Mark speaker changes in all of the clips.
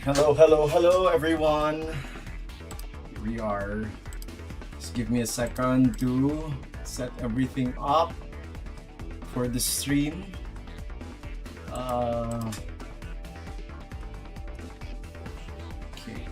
Speaker 1: Hello everyone. Here we are. Just give me a second to set everything up for the stream. Okay.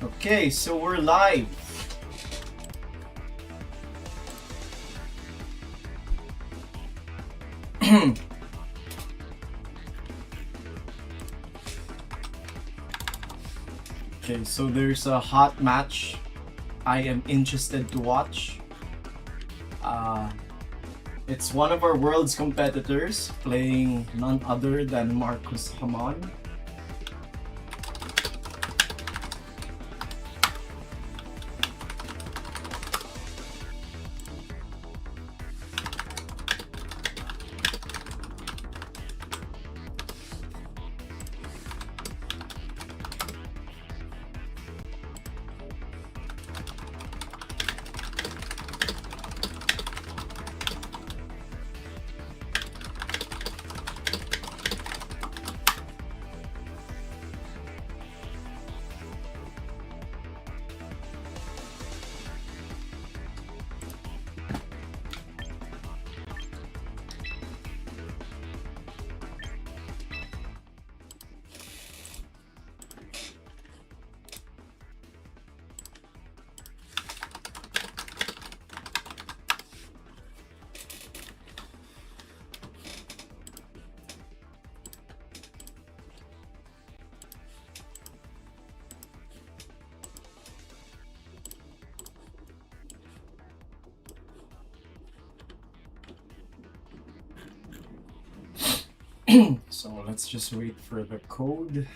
Speaker 1: Okay, so we're live. Okay, so there's a hot match I am interested to watch. It's one of our world's competitors playing none other than Marcus Hamon. So let's just wait for the code.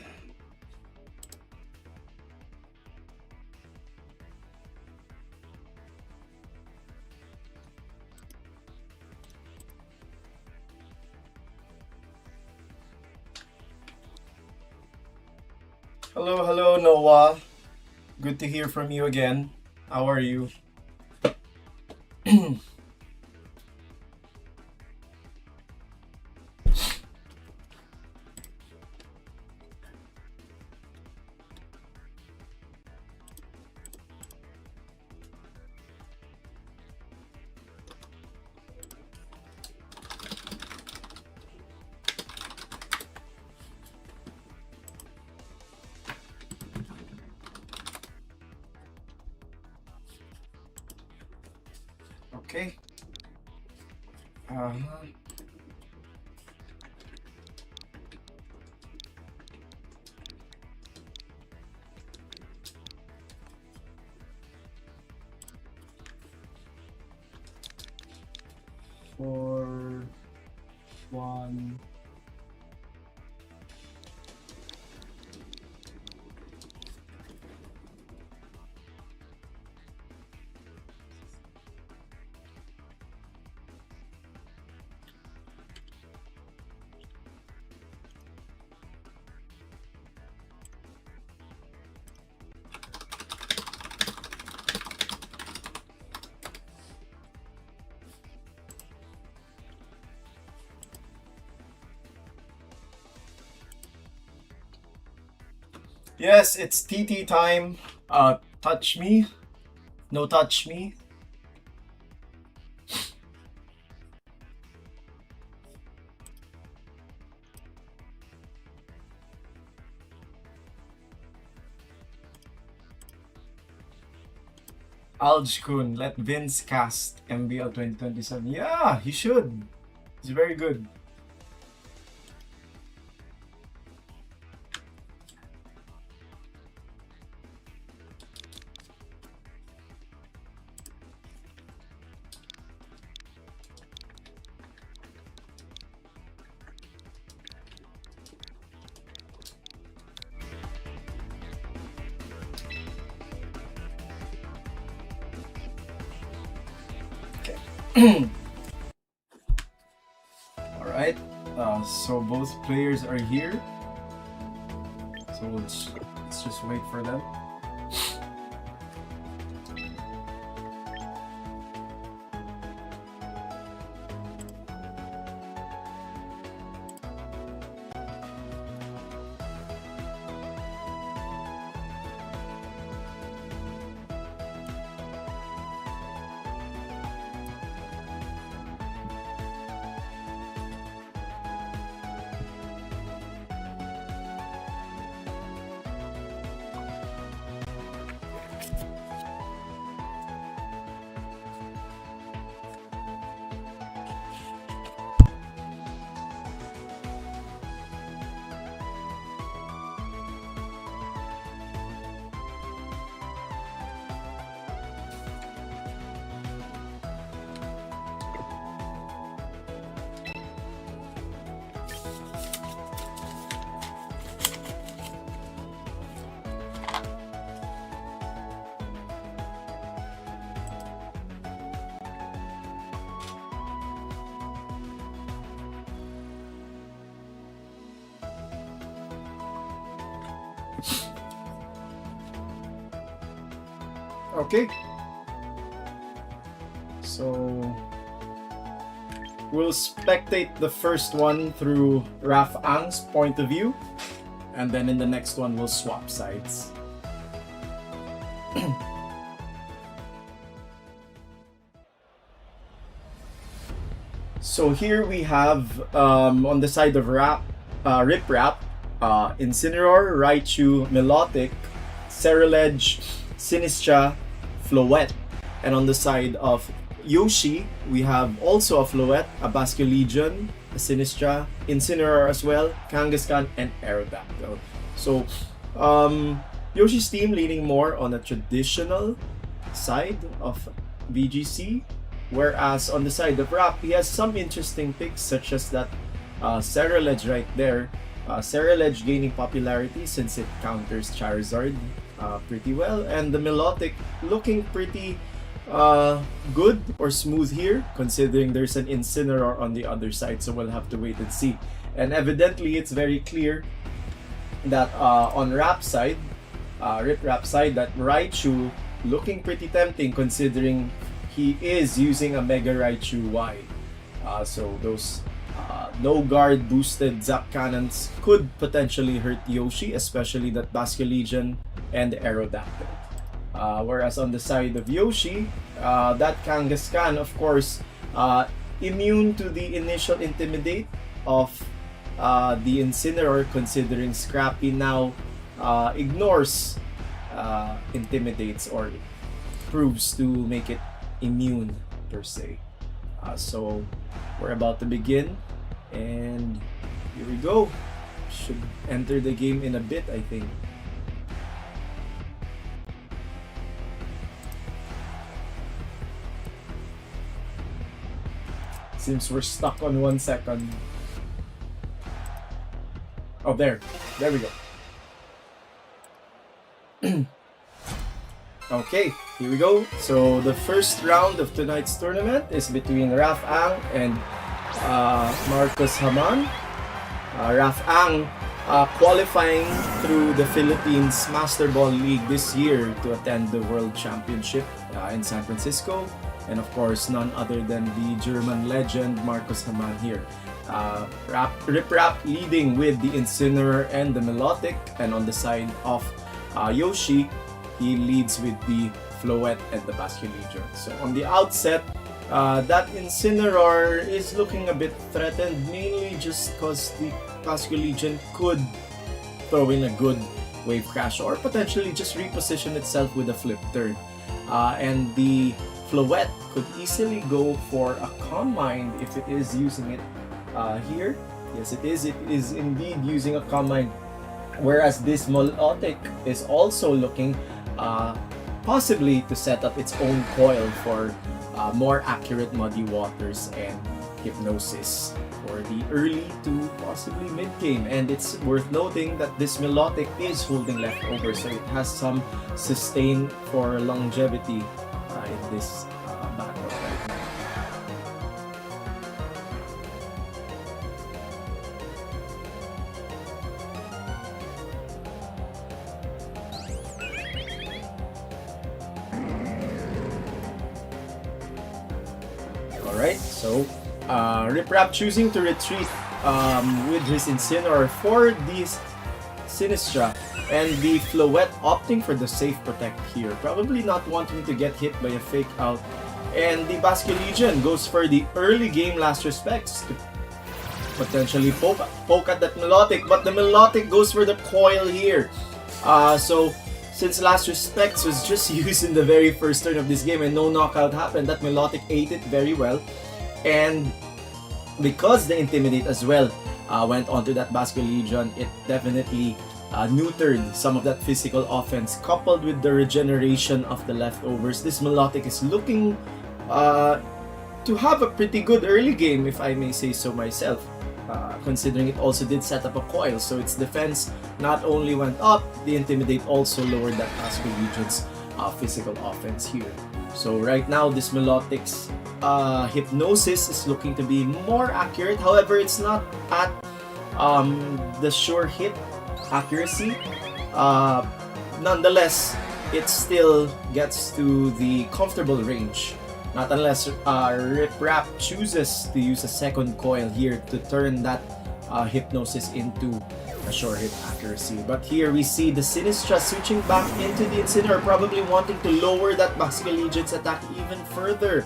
Speaker 1: Hello Noah. Good to hear from you again. How are you? For 1. Yes, it's TT time. Touch me. No touch me. Alj-kun, let Vince cast MBL 2027. Yeah, he should. He's very good. Alright, so both players are here. So let's just wait for them. Okay. So we'll spectate the first one through Raf Ang's point of view, and then in the next one we'll swap sides. So here we have on the side of Rip Rap, Incineroar, Raichu, Milotic, Ceruledge, Sinistra, Floette. And on the side of Yoshi, we have also a Floette, a Basculegion, a Sinistra, Incineroar as well, Kangaskhan, and Aerodactyl. So Yoshi's team leaning more on a traditional side of VGC, whereas on the side of Rap, he has some interesting picks such as that Ceruledge right there. Ceruledge gaining popularity since it counters Charizard pretty well, and the Milotic looking pretty good or smooth here, considering there's an Incineroar on the other side, so we'll have to wait and see. And evidently, it's very clear that on Rap's side, Rip Rap side, that Raichu looking pretty tempting considering he is using a Mega Raichu Y. So those no guard boosted Zap Cannons could potentially hurt Yoshi, especially that Basculegion and Aerodactyl. Whereas on the side of Yoshi, that Kangaskhan, of course, immune to the initial Intimidate of the Incineroar, considering Scrappy now ignores Intimidates or proves to make it immune per se. So we're about to begin, and here we go. Should enter the game in a bit, I think. Seems we're stuck on 1 second. Oh, there we go. Okay, here we go. So the first round of tonight's tournament is between Raf Ang and Marcus Haman. Raf Ang qualifying through the Philippines Master Ball League this year to attend the World Championship in San Francisco. And of course, none other than the German legend Marcus Haman here. Rip Rap leading with the Incineroar and the Melodic, and on the side of Yoshi, he leads with the Floette and the Basculegion. So on the outset, that Incineroar is looking a bit threatened, mainly just because the Basculegion could throw in a good Wave Crash or potentially just reposition itself with a flip turn. And the Floette could easily go for a Calm Mind if it is using it here. Yes, it is. It is indeed using a Calm Mind. Whereas this Melodic is also looking possibly to set up its own coil for more accurate Muddy Waters and Hypnosis for the early to possibly mid game. And it's worth noting that this Melodic is holding leftover, so it has some sustain for longevity in this battle right now. Alright, so Rip Rap choosing to retreat with his Incineroar for this Sinistra, and the Floette opting for the safe protect here, probably not wanting to get hit by a fake out. And the Basculegion goes for the early game Last Respects to potentially poke at that Melodic, but the Melodic goes for the coil here. So since Last Respects was just used in the very first turn of this game and no knockout happened, that Melodic ate it very well. And because the Intimidate as well went onto that Basculegion, it definitely neutered some of that physical offense, coupled with the regeneration of the leftovers. This Melodic is looking to have a pretty good early game, if I may say so myself, considering it also did set up a coil, so its defense not only went up, the Intimidate also lowered that Basculegion's physical offense here. So right now, this Melodic's Hypnosis is looking to be more accurate. However, it's not at the sure hit accuracy. Nonetheless, it still gets to the comfortable range. Not unless Rip Rap chooses to use a second coil here to turn that Hypnosis into a sure hit accuracy. But here we see the Sinistra switching back into the Incineroar, probably wanting to lower that Basculegion's attack even further.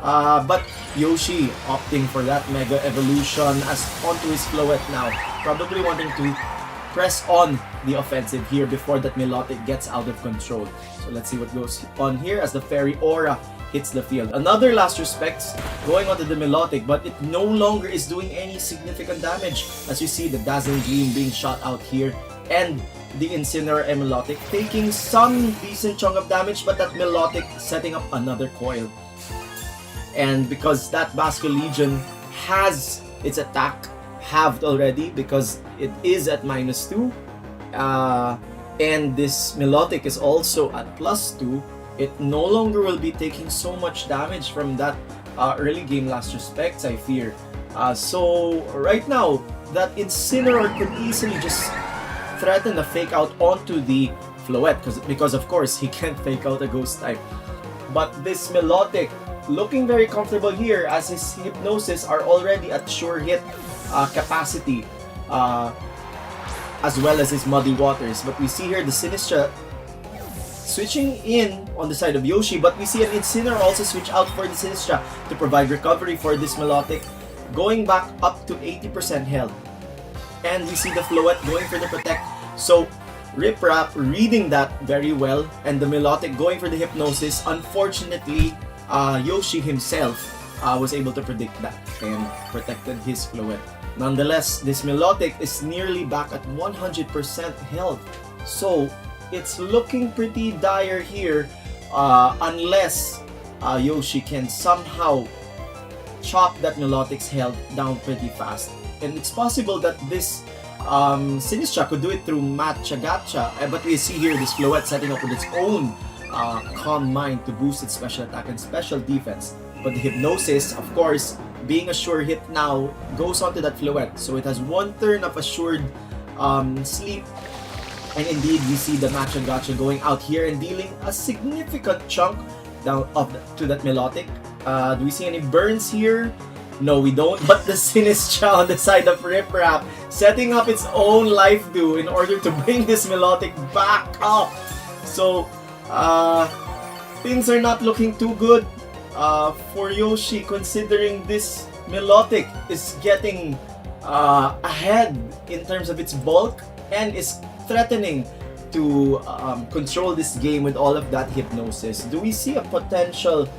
Speaker 1: But Yoshi opting for that Mega Evolution as onto his Floette now, probably wanting to press on the offensive here before that Melodic gets out of control. So let's see what goes on here as the Fairy Aura hits the field. Another Last Respects going onto the Melodic, but it no longer is doing any significant damage. As you see, the Dazzling Gleam being shot out here, and the Incineroar and Melodic taking some decent chunk of damage, but that Melodic setting up another coil. And because that Basculegion has its attack halved already, because it is at -2, and this Melodic is also at +2, it no longer will be taking so much damage from that early game Last Respects, I fear. So right now, that Incineroar could easily just threaten the fake out onto the Floette, because of course he can't fake out a Ghost type. But this Melodic looking very comfortable here as his Hypnosis are already at sure hit capacity, as well as his Muddy Waters. But we see here the Sinistra switching in on the side of Yoshi, but we see an Incineroar also switch out for the Sinistra to provide recovery for this Melodic, going back up to 80% health. And we see the Floette going for the Protect. So Rip Rap reading that very well, and the Melodic going for the Hypnosis. Unfortunately, Yoshi himself was able to predict that and protected his Floette. Nonetheless, this Milotic is nearly back at 100% health. So, it's looking pretty dire here unless Yoshi can somehow chop that Milotic's health down pretty fast. And it's possible that this Sinistra could do it through Matcha Gacha, but we see here this Floette setting up with its own Calm Mind to boost its special attack and special defense. But the Hypnosis, of course, being a sure hit now, goes onto that Floette. So it has one turn of assured sleep. And indeed, we see the Matcha Gacha going out here and dealing a significant chunk down to that Milotic. Do we see any burns here? No, we don't. But the Sinistra on the side of Rip Rap setting up its own life dew in order to bring this Milotic back up. So, things are not looking too good for Yoshi, considering this Milotic is getting ahead in terms of its bulk and is threatening to control this game with all of that Hypnosis. Do we see a potential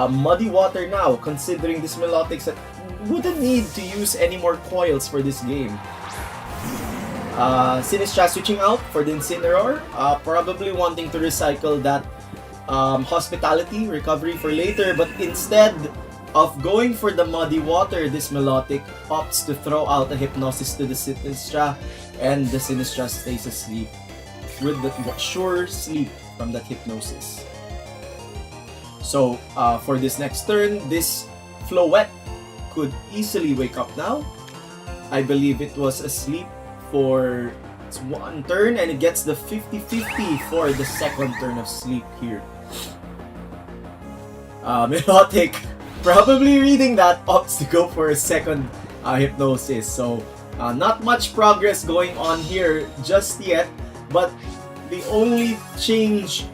Speaker 1: Muddy Water now, considering this Milotic that wouldn't need to use any more coils for this game? Sinistra switching out for the Incineroar, probably wanting to recycle that Hospitality recovery for later, but instead of going for the Muddy Water, this Milotic opts to throw out a Hypnosis to the Sinistra, and the Sinistra stays asleep with the sure sleep from that Hypnosis. So for this next turn, this Floette could easily wake up now. I believe it was asleep for one turn, and it gets the 50-50 for the second turn of sleep here. Milotic, probably reading that, opts to go for a second Hypnosis. So not much progress going on here just yet, but the only change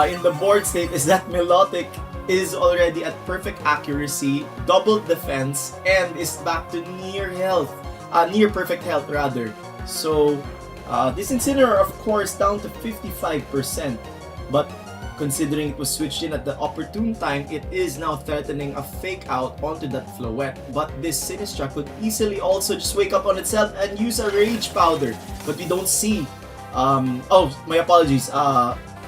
Speaker 1: in the board state is that Milotic is already at perfect accuracy, double defense, and is back to near perfect health rather. So this Incineroar, of course, down to 55%, but considering it was switched in at the opportune time, it is now threatening a fake out onto that Floette. But this Sinistra could easily also just wake up on itself and use a Rage Powder, but we don't see. Oh, my apologies.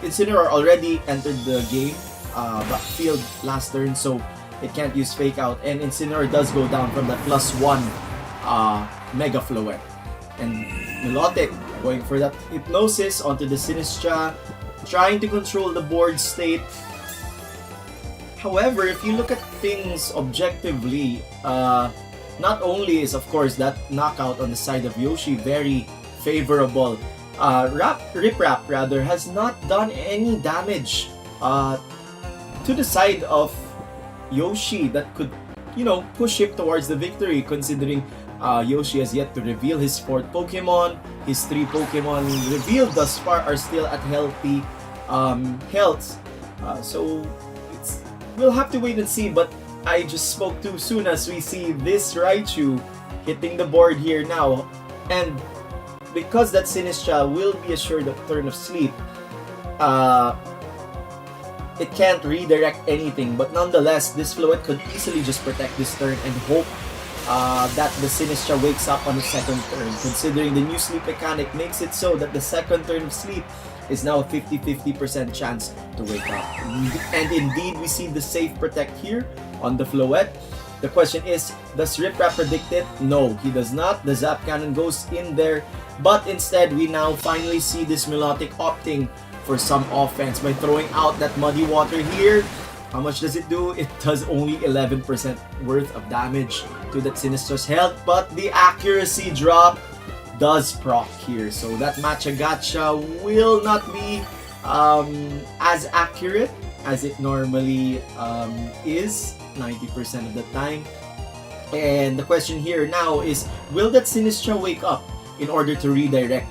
Speaker 1: Incineroar already entered the game backfield last turn, so it can't use fake out, and Incineroar does go down from that +1 Mega Floette. And Milotic going for that Hypnosis onto the Sinistra, trying to control the board state. However, if you look at things objectively, not only is of course that knockout on the side of Yoshi very favorable, Rip Rap rather has not done any damage to the side of Yoshi that could, push him towards the victory, considering Yoshi has yet to reveal his 4th Pokemon. His 3 Pokemon revealed thus far are still at healthy health. So we'll have to wait and see, but I just spoke too soon as we see this Raichu hitting the board here now. And because that Sinistra will be assured of turn of sleep, it can't redirect anything, but nonetheless, this Floette could easily just protect this turn and hope that the Sinistra wakes up on the second turn, considering the new sleep mechanic makes it so that the second turn of sleep is now a 50-50% chance to wake up. And indeed, we see the safe protect here on the Floette. The question is, does Rip Rap predict it? No, he does not. The Zap Cannon goes in there, but instead, we now finally see this Milotic opting for some offense by throwing out that Muddy Water here. How much does it do? It does only 11% worth of damage to that Sinistra's health, but the accuracy drop does proc here. So that Matcha Gacha will not be as accurate as it normally is 90% of the time. And the question here now is, will that Sinistra wake up in order to redirect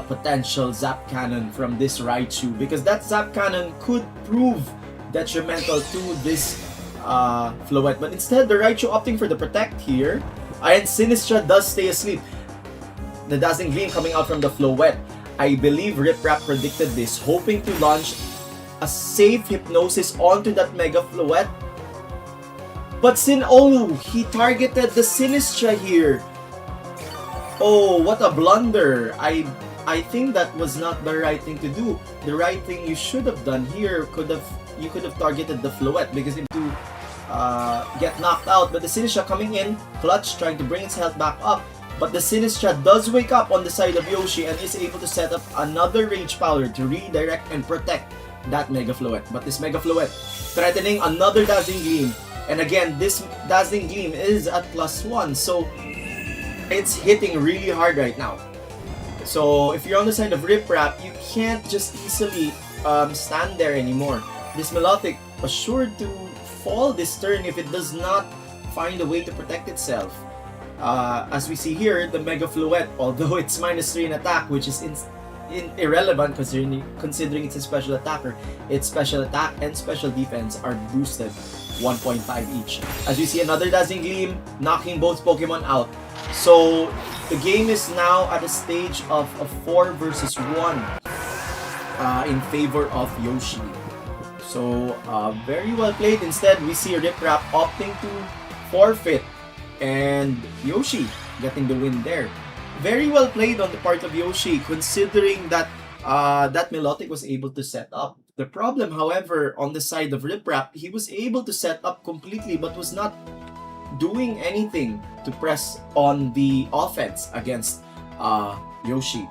Speaker 1: potential Zap Cannon from this Raichu? Because that Zap Cannon could prove detrimental to this Floette. But instead, the Raichu opting for the Protect here. And Sinistra does stay asleep. The Dazzling Gleam coming out from the Floette. I believe Rip Rap predicted this, hoping to launch a safe Hypnosis onto that Mega Floette. But he targeted the Sinistra here. Oh, what a blunder. I think that was not the right thing to do. The right thing you should have done here you could have targeted the Floette because if to get knocked out, but the Sinistra coming in, clutch, trying to bring its health back up. But the Sinistra does wake up on the side of Yoshi and is able to set up another Rage Powder to redirect and protect that Mega Floette. But this Mega Floette threatening another Dazzling Gleam. And again, this Dazzling Gleam is at +1, so it's hitting really hard right now. So if you're on the side of Rip Rap, you can't just easily stand there anymore. This Melodic was sure to fall this turn if it does not find a way to protect itself. As we see here, the Mega Floette, although it's -3 in attack, which is irrelevant considering it's a special attacker, its special attack and special defense are boosted 1.5 each. As we see another Dazzling Gleam knocking both Pokemon out. So the game is now at a stage of a 4 versus 1 in favor of Yoshi. So very well played. Instead, we see Rip Rap opting to forfeit and Yoshi getting the win there. Very well played on the part of Yoshi considering that that Melodic was able to set up. The problem, however, on the side of Rip Rap, he was able to set up completely but was not doing anything to press on the offense against Yoshi.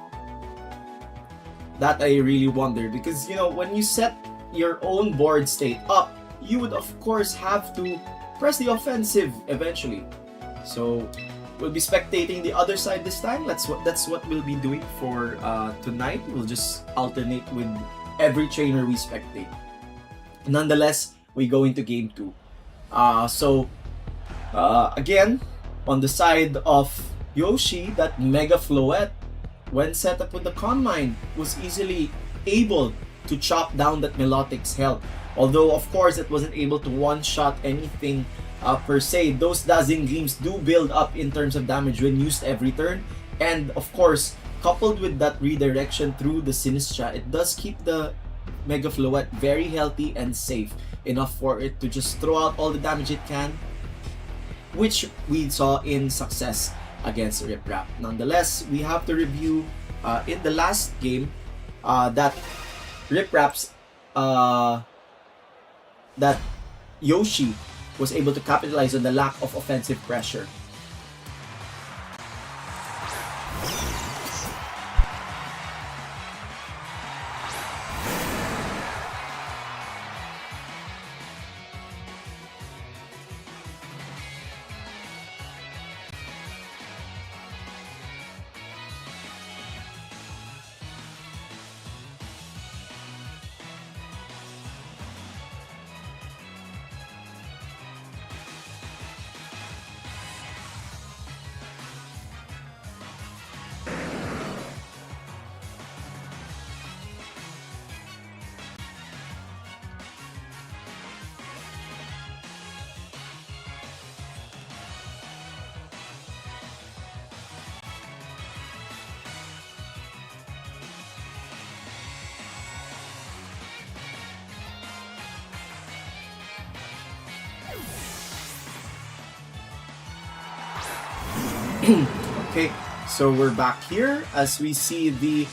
Speaker 1: That I really wonder because, you know, when you set your own board state up, you would of course have to press the offensive eventually. So we'll be spectating the other side this time. That's what we'll be doing for tonight. We'll just alternate with every trainer we spectate. Nonetheless, we go into game 2. Again, on the side of Yoshi, that Mega Floette, when set up with the Calm Mind, was easily able to chop down that Melodic's health. Although, of course, it wasn't able to one-shot anything per se. Those Dazzling Gleams do build up in terms of damage when used every turn. And, of course, coupled with that redirection through the Sinistra, it does keep the Mega Floette very healthy and safe enough for it to just throw out all the damage it can, which we saw in success against Rip Rap. Nonetheless, we have to review in the last game that Rip Rap's that Yoshi was able to capitalize on the lack of offensive pressure. Okay, so we're back here as we see the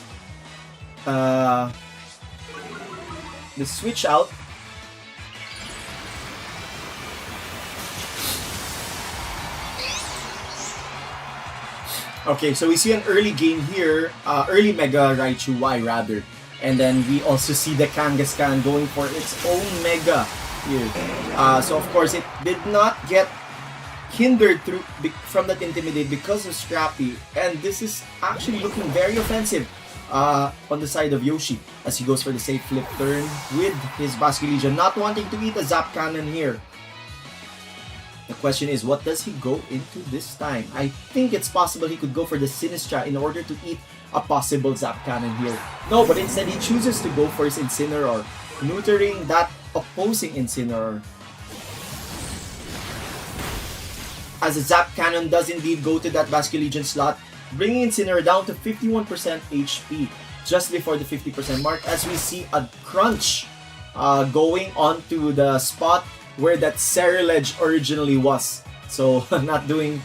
Speaker 1: switch out. Okay, so we see an early game here, early Mega Raichu Y rather, and then we also see the Kangaskhan going for its own Mega here. So of course it did not get hindered from that Intimidate because of Scrappy, and this is actually looking very offensive on the side of Yoshi as he goes for the safe flip turn with his Basculegion, not wanting to eat a Zap Cannon here. The question is, what does he go into this time? I think it's possible he could go for the Sinistra in order to eat a possible Zap Cannon here. No, but instead he chooses to go for his Incineroar, neutering that opposing Incineroar. As a Zap Cannon does indeed go to that Basculegion slot, bringing Incineroar down to 51% HP just before the 50% mark, as we see a Crunch going onto the spot where that Ceruledge originally was. So not doing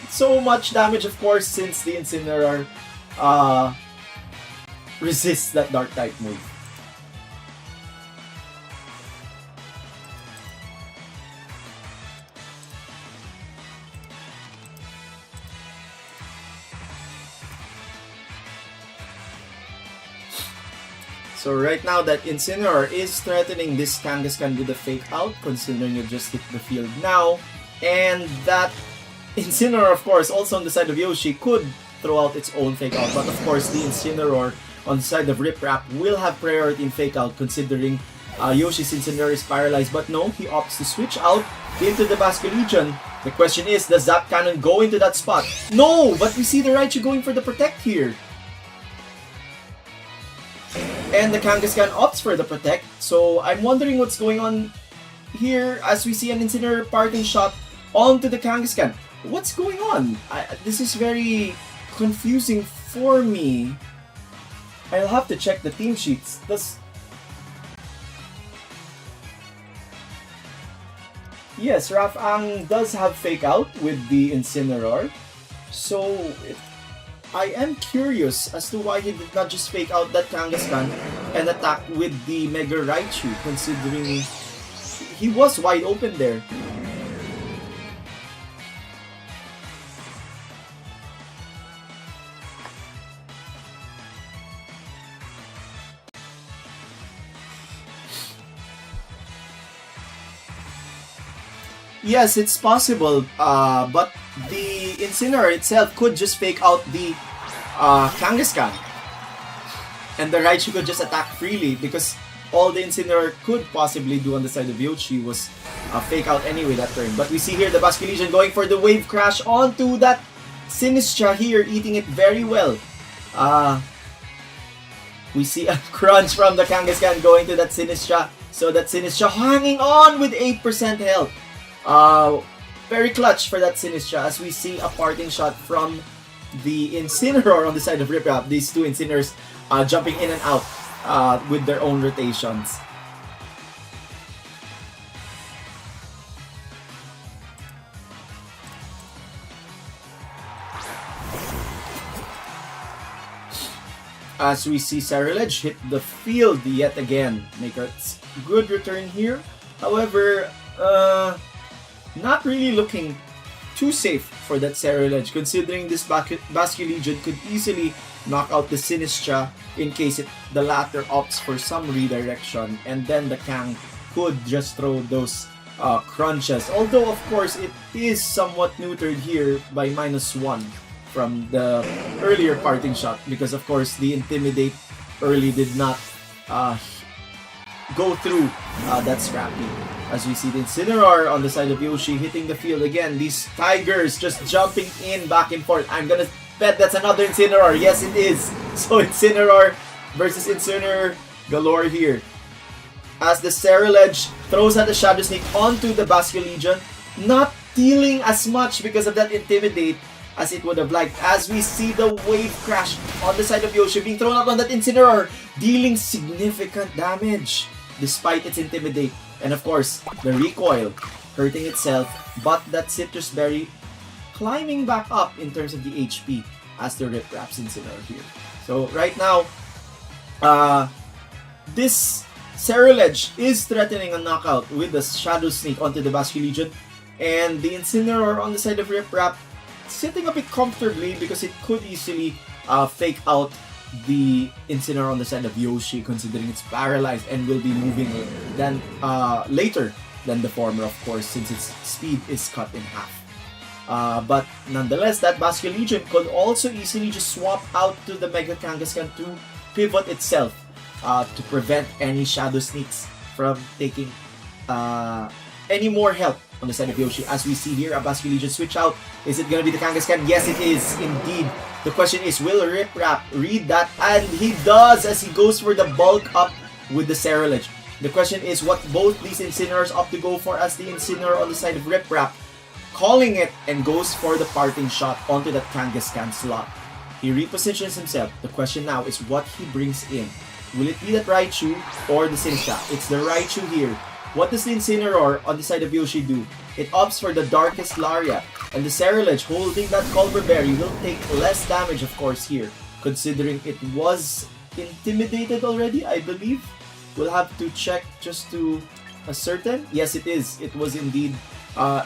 Speaker 1: so much damage, of course, since the Incineroar resists that Dark type move. So right now that Incineroar is threatening this Kangaskhan with a Fake Out, considering it just hit the field now. And that Incineroar, of course, also on the side of Yoshi, could throw out its own Fake Out. But of course, the Incineroar on the side of Rip Rap will have priority in Fake Out, considering Yoshi's Incineroar is paralyzed. But no, he opts to switch out into the Basculegion. The question is, does Zap Cannon go into that spot? No! But we see the Raichu going for the Protect here. And the Kangaskhan opts for the Protect, so I'm wondering what's going on here as we see an Incineroar parting shot onto the Kangaskhan. What's going on? This is very confusing for me. I'll have to check the team sheets. Yes, Rafang does have Fake Out with the Incineroar, so I am curious as to why he did not just Fake Out that Kangaskhan and attack with the Mega Raichu, considering he was wide open there. Yes, it's possible, but the Incineroar itself could just Fake Out the Kangaskhan, and the Raichu could just attack freely, because all the Incineroar could possibly do on the side of Yoshi was Fake Out anyway that turn. But we see here the Basculegion going for the Wave Crash onto that Sinistra here, eating it very well. We see a crunch from the Kangaskhan going to that Sinistra, so that Sinistra hanging on with 8% health. Very clutch for that Sinistra, as we see a parting shot from the Incineroar on the side of Rip Rap. These two Incineroars jumping in and out with their own rotations. As we see Ceruledge hit the field yet again, make a good return here. However, not really looking too safe for that Ceruledge, considering this Basculegion could easily knock out the Sinistra in case the latter opts for some redirection, and then the Kang could just throw those crunches. Although, of course, it is somewhat neutered here by -1 from the earlier parting shot, because, of course, the Intimidate early did not go through that Scrappy. As we see the Incineroar on the side of Yoshi hitting the field again. These Tigers just jumping in back and forth. I'm gonna bet that's another Incineroar. Yes, it is. So Incineroar versus Incineroar galore here. As the Ceruledge throws out the Shadow Sneak onto the Basculegion, not dealing as much because of that Intimidate as it would have liked. As we see the Wave Crash on the side of Yoshi being thrown out on that Incineroar, dealing significant damage despite its Intimidate. And of course, the recoil hurting itself, but that Citrus Berry climbing back up in terms of the HP as the Rip Raps Incineroar here. So right now, this Ceruledge is threatening a knockout with the Shadow Sneak onto the Basculegion, and the Incineroar on the side of Rip Rap sitting a bit comfortably because it could easily Fake Out the Incineroar on the side of Yoshi, considering it's paralyzed and will be moving later than the former, of course, since its speed is cut in half. But nonetheless, that Basculegion could also easily just swap out to the Mega Kangaskhan to pivot itself to prevent any Shadow Sneaks from taking any more help on the side of Yoshi. As we see here, a Basculegion switch out. Is it going to be the Kangaskhan? Yes, it is indeed. The question is, will Rip Rap read that? And he does, as he goes for the bulk up with the Ceruledge. The question is what both these Incineroars opt to go for, as the Incineroar on the side of Rip Rap calling it and goes for the parting shot onto that Kangaskhan slot. He repositions himself. The question now is what he brings in. Will it be that Raichu or the Sinistra? It's the Raichu here. What does the Incineroar on the side of Yoshi do? It opts for the Darkest Lariat, and the Ceruledge holding that Culver Berry will take less damage, of course, here, considering it was intimidated already, I believe. We'll have to check just to ascertain. Yes, it is. It was indeed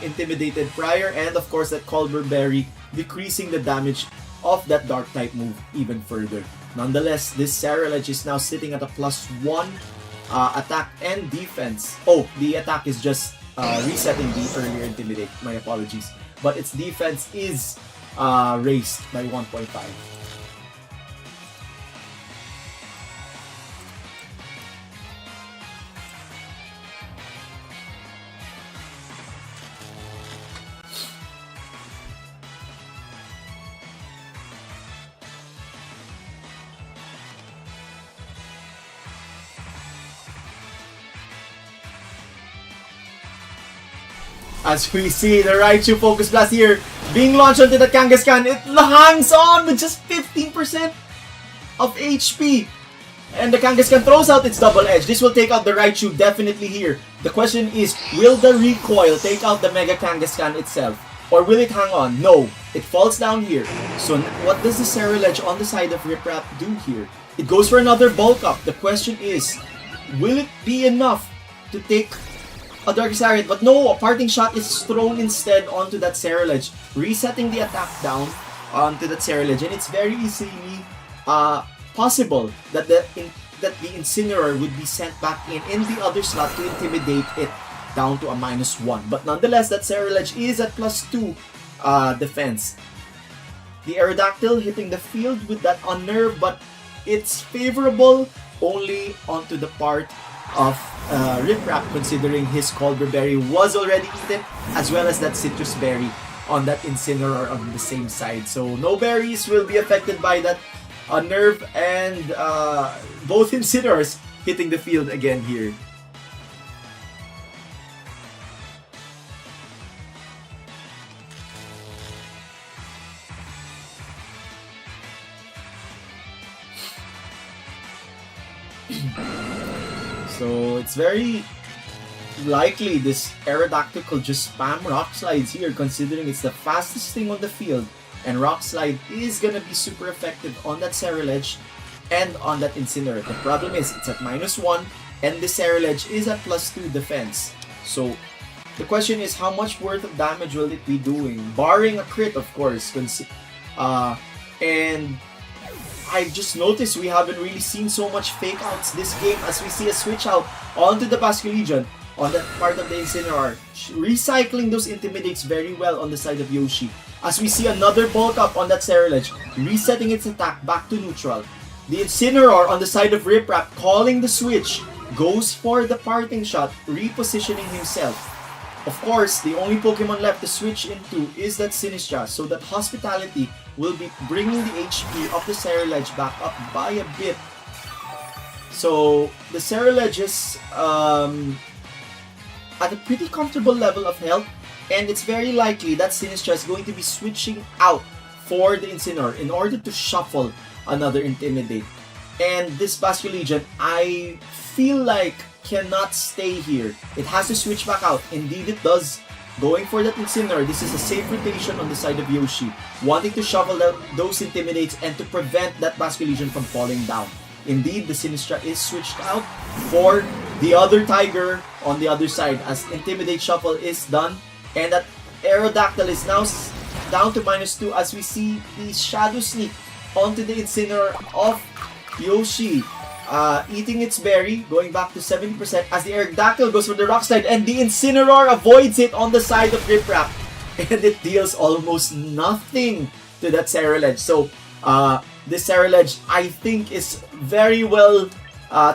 Speaker 1: intimidated prior, and of course that Culver Berry decreasing the damage of that Dark type move even further. Nonetheless, this Ceruledge is now sitting at a +1 attack and defense. Oh, the attack is just resetting the earlier Intimidate. My apologies. But its defense is raised by 1.5. As we see the Raichu Focus Blast here being launched onto the Kangaskhan, it hangs on with just 15% of HP. And the Kangaskhan throws out its double edge. This will take out the Raichu definitely here. The question is, will the recoil take out the Mega Kangaskhan itself? Or will it hang on? No, it falls down here. So what does the Ceruledge on the side of Rip Rap do here? It goes for another bulk up. The question is, will it be enough to take a Darkest Lariat? But no, a Parting Shot is thrown instead onto that Ceruledge, resetting the attack down onto that Ceruledge, and it's very easily possible that the Incineroar would be sent back in the other slot to intimidate it down to a -1. But nonetheless, that Ceruledge is at +2 defense. The Aerodactyl hitting the field with that Unnerve, but it's favorable only onto the part of Rip Rap, considering his Culver Berry was already eaten, as well as that Citrus Berry on that Incineroar on the same side. So no berries will be affected by that Nerve, and both Incineroars hitting the field again here. So it's very likely this Aerodactyl could just spam Rock Slides here, considering it's the fastest thing on the field, and Rock Slide is gonna be super effective on that Ceruledge and on that Incineroar. The problem is it's at -1 and the Ceruledge is at +2 defense. So the question is, how much worth of damage will it be doing? Barring a crit, of course. And I just noticed we haven't really seen so much fake outs this game, as we see a switch out onto the Basculegion on that part of the Incineroar, recycling those Intimidates very well on the side of Yoshi. As we see another bulk up on that Ceruledge, resetting its attack back to neutral. The Incineroar on the side of Rip Rap calling the switch, goes for the Parting Shot, repositioning himself. Of course, the only Pokemon left to switch into is that Sinistra, so that Hospitality will be bringing the HP of the Ceruledge back up by a bit. So the Ceruledge is at a pretty comfortable level of health, and it's very likely that Sinistra is going to be switching out for the Incineroar in order to shuffle another Intimidate. And this Basculegion, I feel like, cannot stay here. It has to switch back out. Indeed it does. Going for that Incineroar, this is a safe rotation on the side of Yoshi, wanting to shuffle those Intimidates and to prevent that Basculegion from falling down. Indeed, the Sinistra is switched out for the other Tiger on the other side, as Intimidate Shuffle is done, and that Aerodactyl is now down to -2 as we see the Shadow Sneak onto the Incineroar of Yoshi. Eating its berry, going back to 70% as the Aerodactyl goes for the Rock Slide, and the Incineroar avoids it on the side of Rip Rap, and it deals almost nothing to that Ceruledge. So this Ceruledge, I think, is very well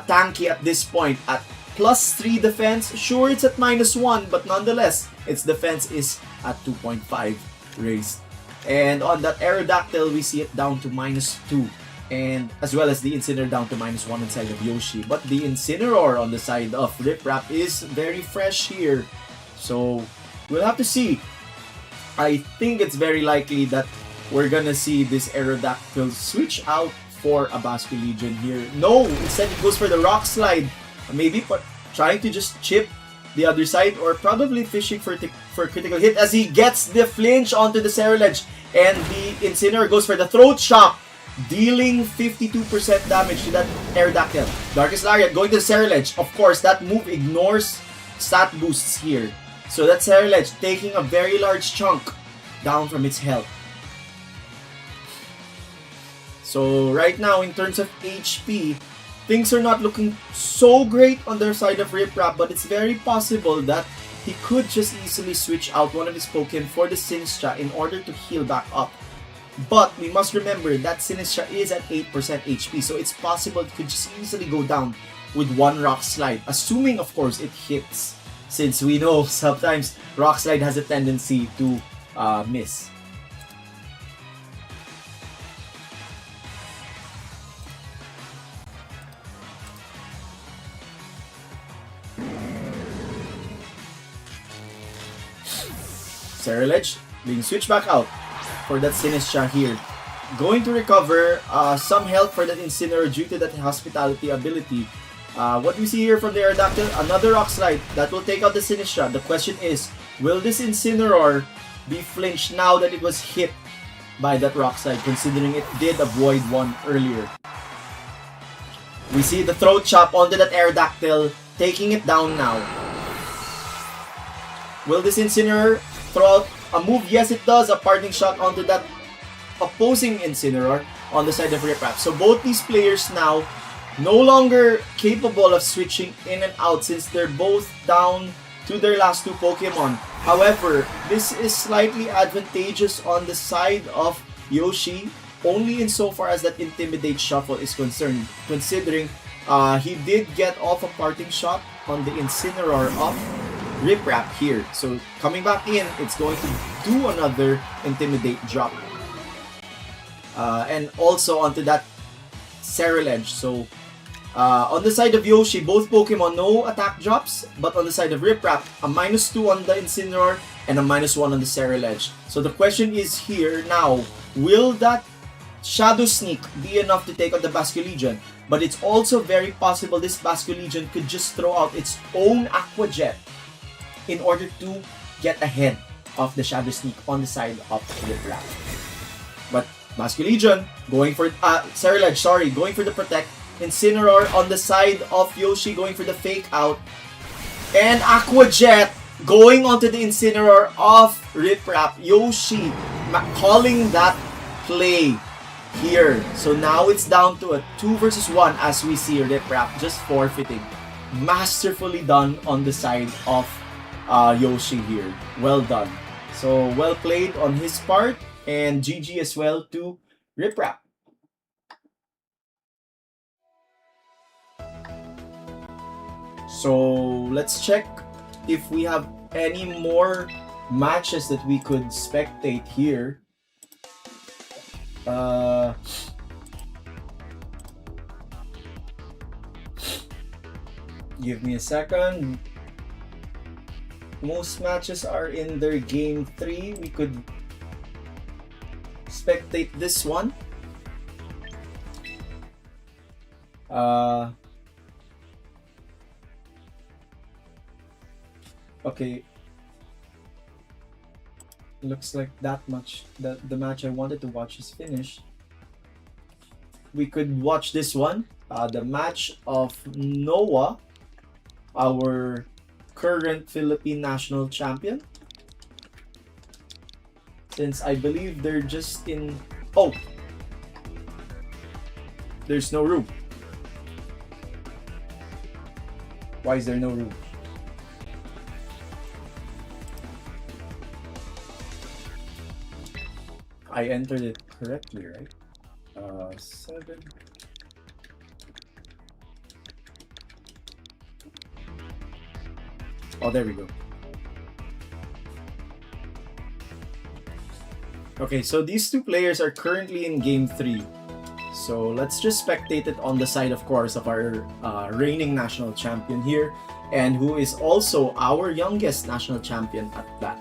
Speaker 1: tanky at this point. At +3 defense, sure it's at -1, but nonetheless, its defense is at 2.5 raised. And on that Aerodactyl, we see it down to -2. And as well as the Incineroar down to -1 inside of Yoshi. But the Incineroar on the side of Rip Rap is very fresh here. So we'll have to see. I think it's very likely that we're gonna see this Aerodactyl switch out for a Basculegion here. No, instead it goes for the Rock Slide. Maybe trying to just chip the other side, or probably fishing for critical hit as he gets the flinch onto the Ceruledge, and the Incineroar goes for the throat shock, dealing 52% damage to that Aerodactyl. Darkest Lariat going to the Ceruledge. Of course, that move ignores stat boosts here. So that Ceruledge taking a very large chunk down from its health. So right now, in terms of HP, things are not looking so great on their side of Rip Rap, but it's very possible that he could just easily switch out one of his Pokemon for the Sinistcha in order to heal back up. But we must remember that Sinistcha is at 8% HP, so it's possible it could just easily go down with one Rock Slide, assuming of course it hits, since we know sometimes Rock Slide has a tendency to miss. Ceruledge being switched back out for that Sinistcha here. Going to recover some health for that Incineroar due to that Hospitality ability. What we see here from the Aerodactyl, another Rock Slide that will take out the Sinistcha. The question is, will this Incineroar be flinched now that it was hit by that Rock Slide, considering it did avoid one earlier? We see the Throat Chop onto that Aerodactyl, taking it down now. Will this Incineroar throw out a move? Yes, it does. A parting shot onto that opposing Incineroar on the side of Rip Rap. So both these players now no longer capable of switching in and out since they're both down to their last two Pokemon. However, this is slightly advantageous on the side of Yoshi, only insofar as that Intimidate Shuffle is concerned, considering he did get off a parting shot on the Incineroar of Rip Rap here. So coming back in, it's going to do another Intimidate drop. And also onto that Ceruledge. So on the side of Yoshi, both Pokemon no attack drops, but on the side of Rip Rap, a -2 on the Incineroar and a -1 on the Ceruledge. So the question is here now, will that Shadow Sneak be enough to take on the Basculegion? But it's also very possible this Basculegion could just throw out its own Aqua Jet in order to get ahead of the Shadow Sneak on the side of Rip Rap. But Basculegion going for Ceruledge, sorry, going for the Protect. Incineroar on the side of Yoshi going for the Fake Out. And Aqua Jet going onto the Incineroar of Rip Rap. Yoshi calling that play here. So now it's down to a 2 versus 1 as we see Rip Rap just forfeiting. Masterfully done on the side of Yoshi here. Well done. So well played on his part, and GG as well to Rip Rap. So let's check if we have any more matches that we could spectate here. Give me a second. Most matches are in their game 3. We could spectate this one. Okay. Looks like that much. The match I wanted to watch is finished. We could watch this one. The match of Noah, our current Philippine national champion. Since I believe they're just in... Oh! There's no room. Why is there no room? I entered it correctly, right? 7. Oh, there we go. Okay, so these two players are currently in game 3. So let's just spectate it on the side, of course, of our reigning national champion here, and who is also our youngest national champion at that.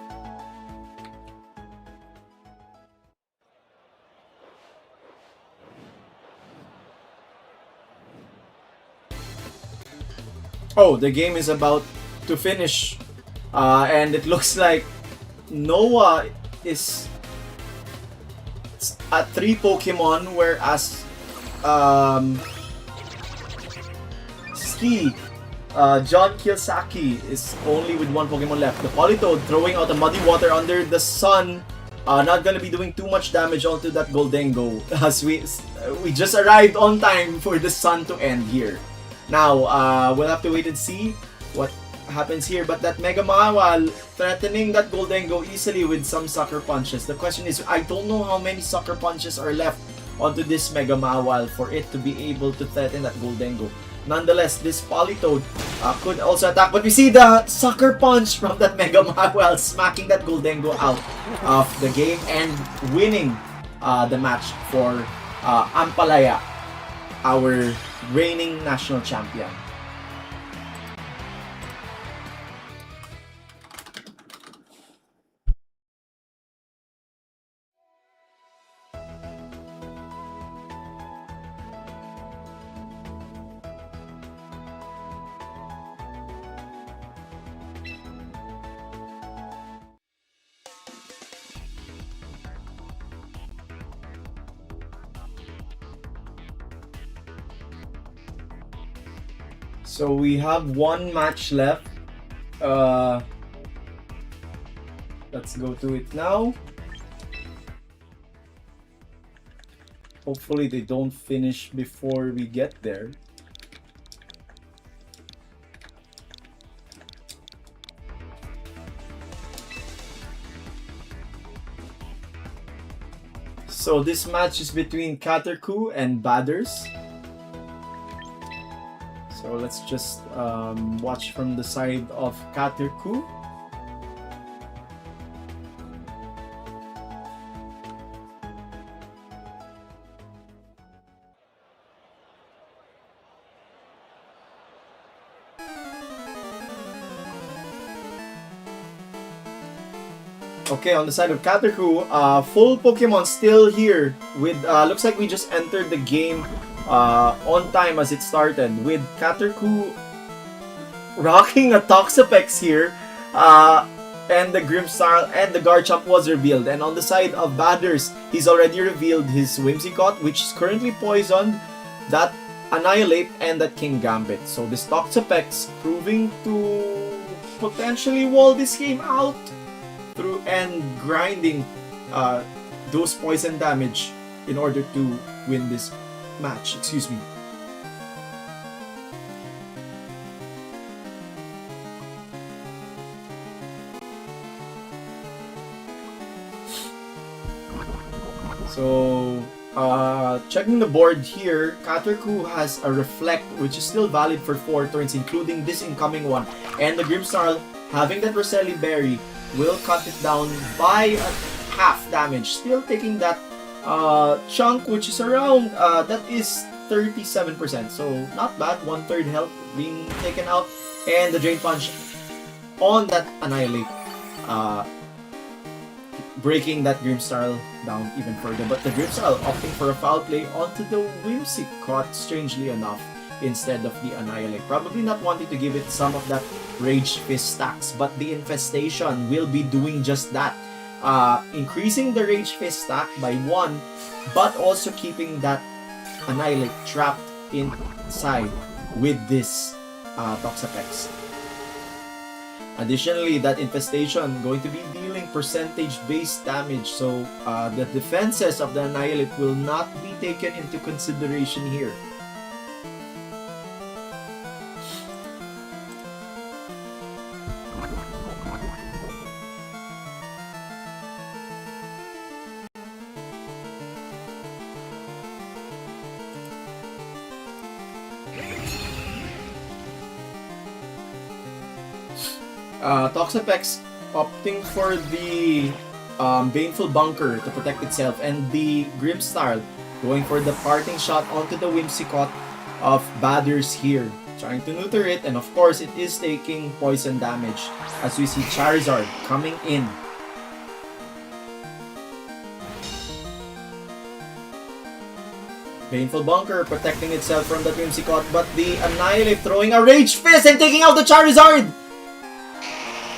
Speaker 1: Oh, the game is about to finish. And it looks like Noah is at 3 Pokemon, whereas Ski, John Kiyosaki is only with 1 Pokemon left. The Politoed throwing out a muddy water under the sun. Not gonna be doing too much damage onto that Goldengo, as we just arrived on time for the sun to end here. Now, we'll have to wait and see what happens here. But that Mega Mawile threatening that Goldengo easily with some Sucker Punches. The question is, I don't know how many Sucker Punches are left onto this Mega Mawile for it to be able to threaten that Goldengo. Nonetheless, this Politoed could also attack, but we see the Sucker Punch from that Mega Mawile smacking that Goldengo out of the game and winning the match for Ampalaya, our reigning national champion. So we have 1 match left. Let's go to it now. Hopefully they don't finish before we get there. So this match is between Caterpie and Badders. So let's just watch from the side of Caterpie. Okay, on the side of Caterpie, full Pokemon still here. With looks like we just entered the game on time as it started, with Caterpie rocking a Toxapex here, and the Grimmsnarl and the Garchomp was revealed. And on the side of Badders, he's already revealed his Whimsicott, which is currently poisoned, that Annihilate, and that King Gambit. So this Toxapex proving to potentially wall this game out through and grinding those poison damage in order to win this match. Excuse me. So, checking the board here, Caterpie has a Reflect, which is still valid for 4 turns, including this incoming one. And the Grimmsnarl, having that Roselli Berry, will cut it down by half damage. Still taking that chunk, which is around, that is 37%. So, not bad. 1/3 health being taken out. And the Drain Punch on that Annihilate, breaking that Grimmsnarl down even further. But the Grimmsnarl opting for a foul play onto the Whimsicott, strangely enough, instead of the Annihilate. Probably not wanting to give it some of that Rage Fist stacks, but the Infestation will be doing just that. Increasing the Rage Fist stack by 1, but also keeping that Annihilate trapped inside with this Toxapex. Additionally, that Infestation going to be dealing percentage-based damage, so the defenses of the Annihilate will not be taken into consideration here. Toxapex opting for the Baneful Bunker to protect itself, and the Grimmsnarl going for the parting shot onto the Whimsicott of Badders here, trying to neuter it, and of course it is taking poison damage as we see Charizard coming in. Baneful Bunker protecting itself from the Whimsicott, but the Annihilate throwing a Rage Fist and taking out the Charizard!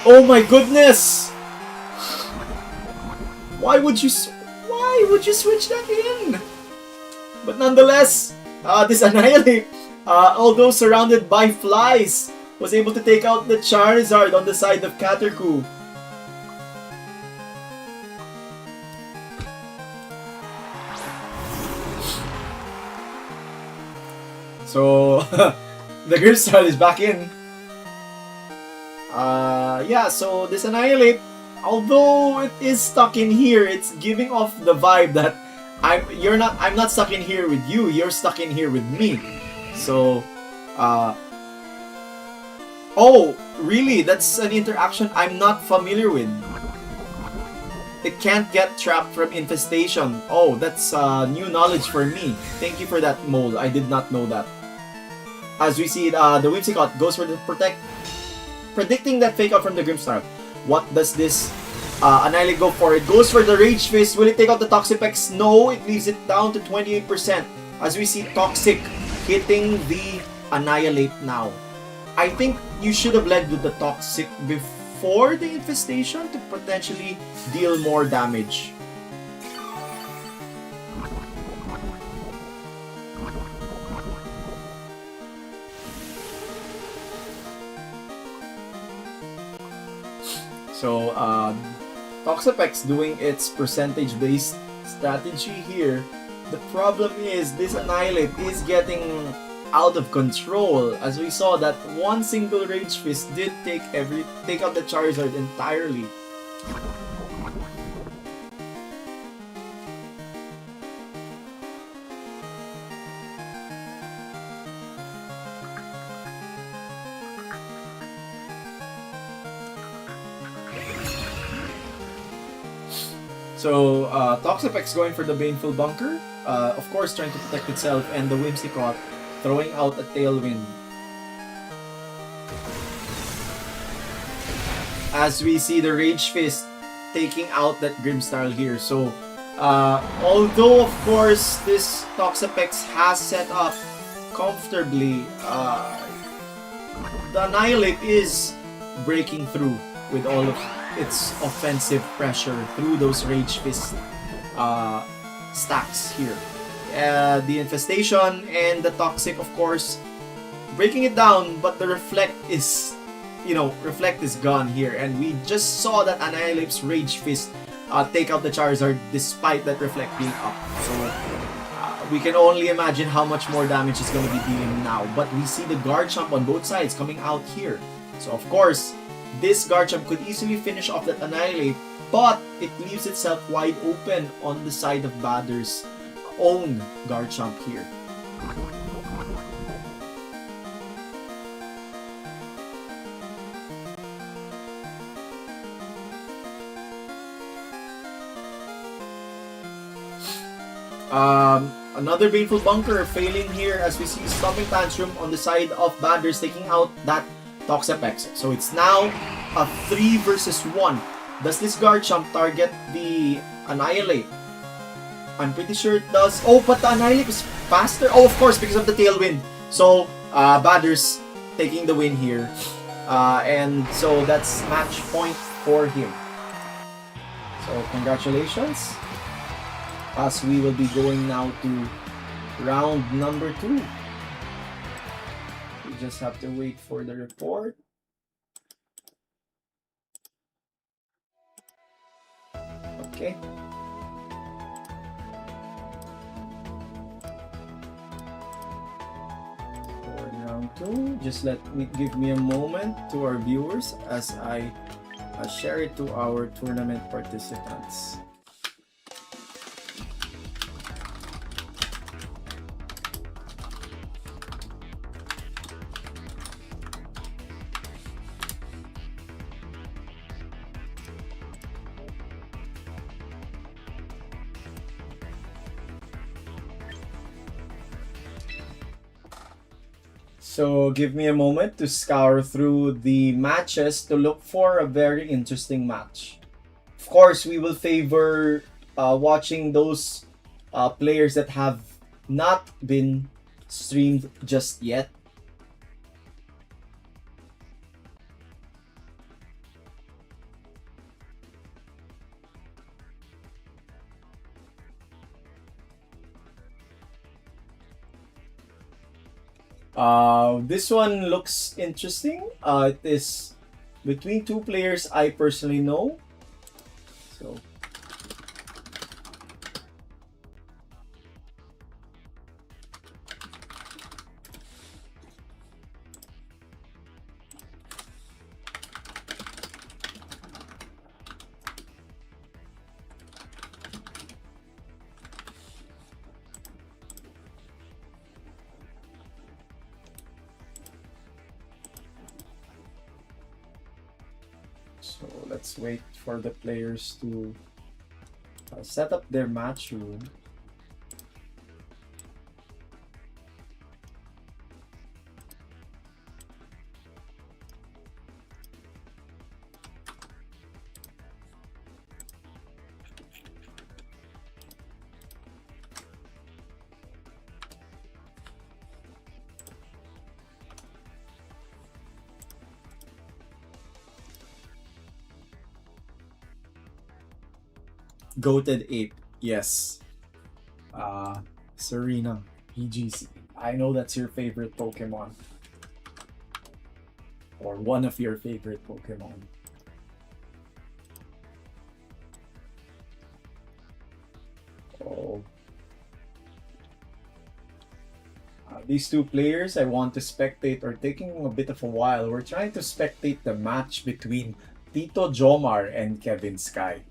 Speaker 1: Oh my goodness! Why would you switch that in? But nonetheless, this Annihilate, although surrounded by flies, was able to take out the Charizard on the side of Caterpie. So, the Grimmsnarl is back in. Yeah, so this Annihilate, although it is stuck in here, it's giving off the vibe that I'm not stuck in here with you, you're stuck in here with me. So, oh, really? That's an interaction I'm not familiar with. It can't get trapped from infestation. Oh, that's new knowledge for me. Thank you for that, Mole. I did not know that. As we see, the Whimsicott goes for the predicting that fake out from the Grimmsnarl. What does this Annihilate go for? It goes for the Rage Fist. Will it take out the Toxapex? No, it leaves it down to 28%. As we see Toxic hitting the Annihilate now. I think you should have led with the Toxic before the Infestation to potentially deal more damage. So, Toxapex doing its percentage-based strategy here. The problem is this Annihilate is getting out of control. As we saw that one single Rage Fist did take out the Charizard entirely. So, Toxapex going for the Baneful Bunker, of course trying to protect itself, and the Whimsicott throwing out a Tailwind. As we see the Rage Fist taking out that Grimmsnarl here. So, although of course this Toxapex has set up comfortably, the Annihilate is breaking through with all of its offensive pressure through those Rage Fist stacks here. The Infestation and the Toxic, of course, breaking it down, but the Reflect is, Reflect is gone here, and we just saw that Annihilate's Rage Fist take out the Charizard despite that Reflect being up. So we can only imagine how much more damage it's going to be dealing now. But we see the Garchomp on both sides coming out here. So of course, this Garchomp could easily finish off that Annihilate, but it leaves itself wide open on the side of Badr's own Garchomp here. Another Baneful Bunker failing here as we see Stomping Tantrum on the side of Badr's taking out that Toxapex. So it's now a 3 versus 1. Does this Garchomp target the Annihilate? I'm pretty sure it does. Oh, but the Annihilate is faster. Oh, of course, because of the Tailwind. So, Badr's taking the win here. And so that's match point for him. So, congratulations. As we will be going now to round number 2. We just have to wait for the report. Okay. For round 2, just give me a moment to our viewers as I share it to our tournament participants. So give me a moment to scour through the matches to look for a very interesting match. Of course, we will favor watching those players that have not been streamed just yet. This one looks interesting. It is between two players I personally know. So let's wait for the players to set up their match room. Goated Ape, yes. Serena, PGC. I know that's your favorite Pokemon. Or one of your favorite Pokemon. Oh. These two players I want to spectate are taking a bit of a while. We're trying to spectate the match between Tito Jomar and Kevin Sky.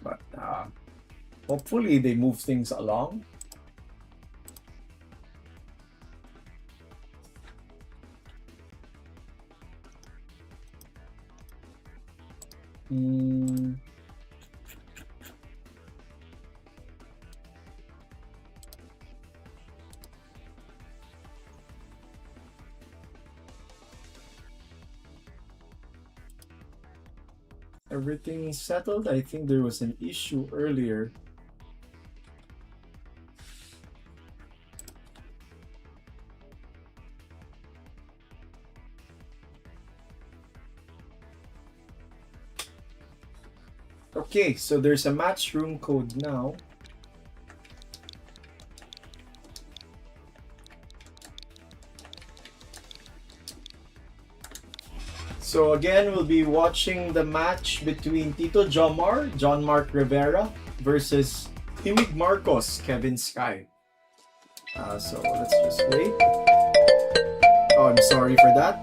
Speaker 1: But hopefully they move things along. Everything is settled. I think there was an issue earlier. Okay, so there's a match room code now. So again, we'll be watching the match between Tito Jomar, John Mark Rivera, versus Timig Marcos, Kevin Sky. So let's just wait. Oh, I'm sorry for that.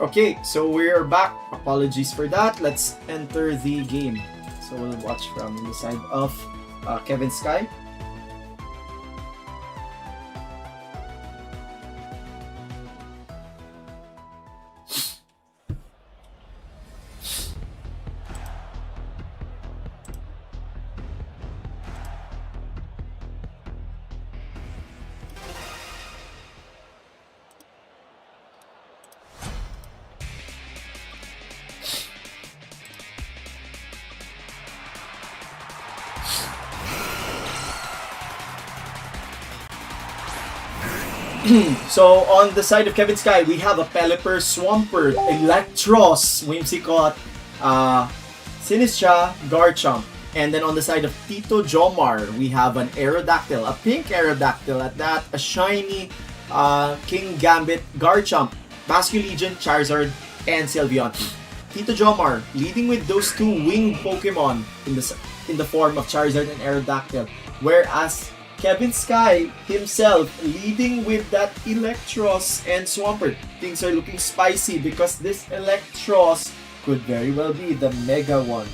Speaker 1: Okay, so we're back. Apologies for that. Let's enter the game. So we'll watch from the side of Kevin Sky. So on the side of Kevin Sky, we have a Pelipper, Swampert, Electros, Whimsicott, Sinistra, Garchomp. And then on the side of Tito Jomar, we have an Aerodactyl, a pink Aerodactyl at that, a shiny King Gambit, Garchomp, Basculegion, Charizard, and Sylveonte. Tito Jomar leading with those two winged Pokemon in the form of Charizard and Aerodactyl, whereas Kevin Sky himself leading with that Electros and Swampert. Things are looking spicy because this Electros could very well be the mega one.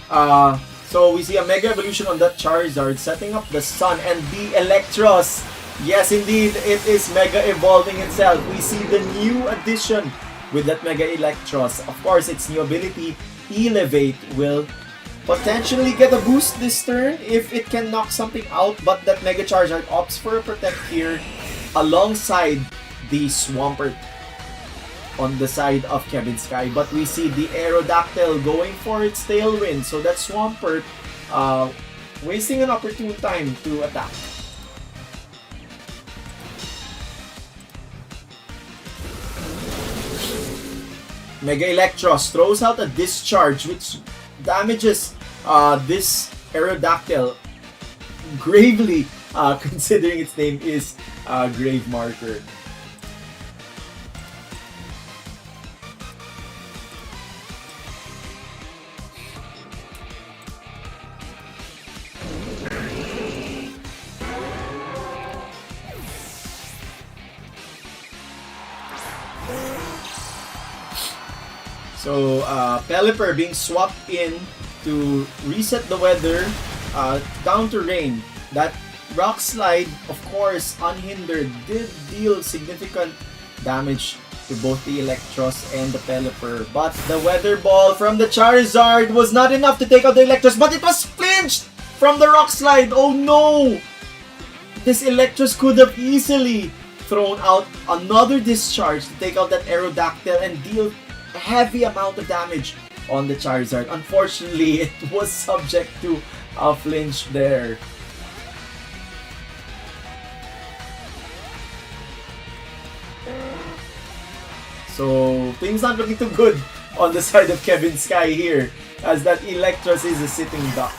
Speaker 1: So we see a Mega Evolution on that Charizard, setting up the Sun and the Electros. Yes, indeed, it is Mega Evolving itself. We see the new addition with that Mega Electros. Of course, its new ability, Elevate, will potentially get a boost this turn if it can knock something out, but that Mega Charizard opts for a Protect here alongside the Swampert on the side of Kevin Sky. But we see the Aerodactyl going for its Tailwind, so that Swampert wasting an opportune time to attack. Mega Electros throws out a Discharge which damages this Aerodactyl gravely, considering its name is Grave Marker. So, Pelipper being swapped in to reset the weather down to rain. That Rock Slide, of course, unhindered, did deal significant damage to both the Electros and the Pelipper. But the Weather Ball from the Charizard was not enough to take out the Electros, but it was flinched from the Rock Slide. Oh no! This Electros could have easily thrown out another Discharge to take out that Aerodactyl and deal a heavy amount of damage on the Charizard. Unfortunately, it was subject to a flinch there. So, things not looking too good on the side of Kevin Sky here, as that Electros is a sitting duck.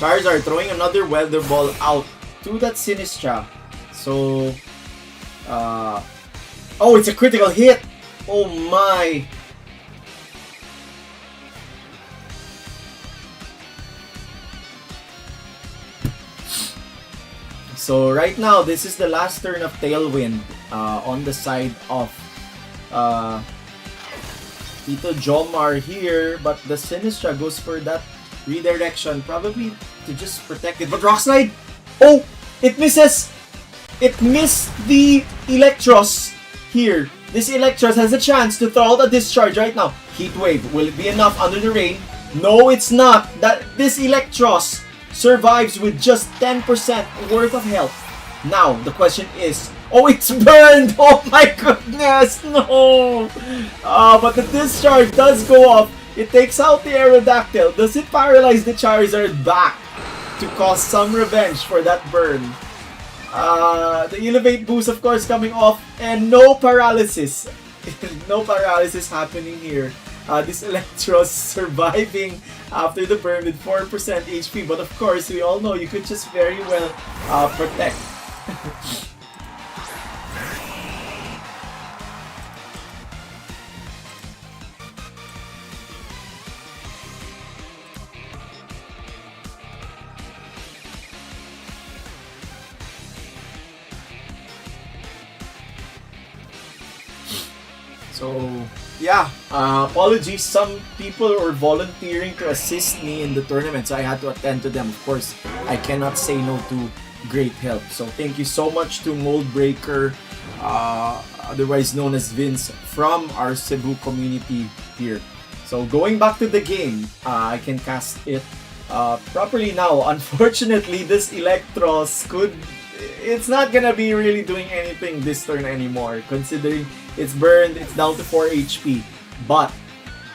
Speaker 1: Charizard throwing another Weather Ball out to that Sinistra. So, oh, it's a critical hit! Oh my! So right now, this is the last turn of Tailwind on the side of Tito Jomar here, but the Sinistra goes for that redirection, probably to just protect it. But Rock Slide! Oh! It misses! It missed the Electros here. This Electros has a chance to throw out a Discharge right now. Heat Wave, will it be enough under the rain? No, it's not. This Electros survives with just 10% worth of health. Now, the question is, oh, it's burned! Oh my goodness! No! But the Discharge does go off. It takes out the Aerodactyl. Does it paralyze the Charizard back to cause some revenge for that burn? The Elevate boost, of course, coming off, and no paralysis. No paralysis happening here. This Electros surviving after the burn with 4% HP. But of course, we all know you could just very well protect. So, yeah, apologies. Some people were volunteering to assist me in the tournament, so I had to attend to them. Of course, I cannot say no to great help. So, thank you so much to Moldbreaker, otherwise known as Vince, from our Cebu community here. So, going back to the game, I can cast it properly now. Unfortunately, this Electros it's not gonna be really doing anything this turn anymore, considering it's burned, it's down to 4 HP. But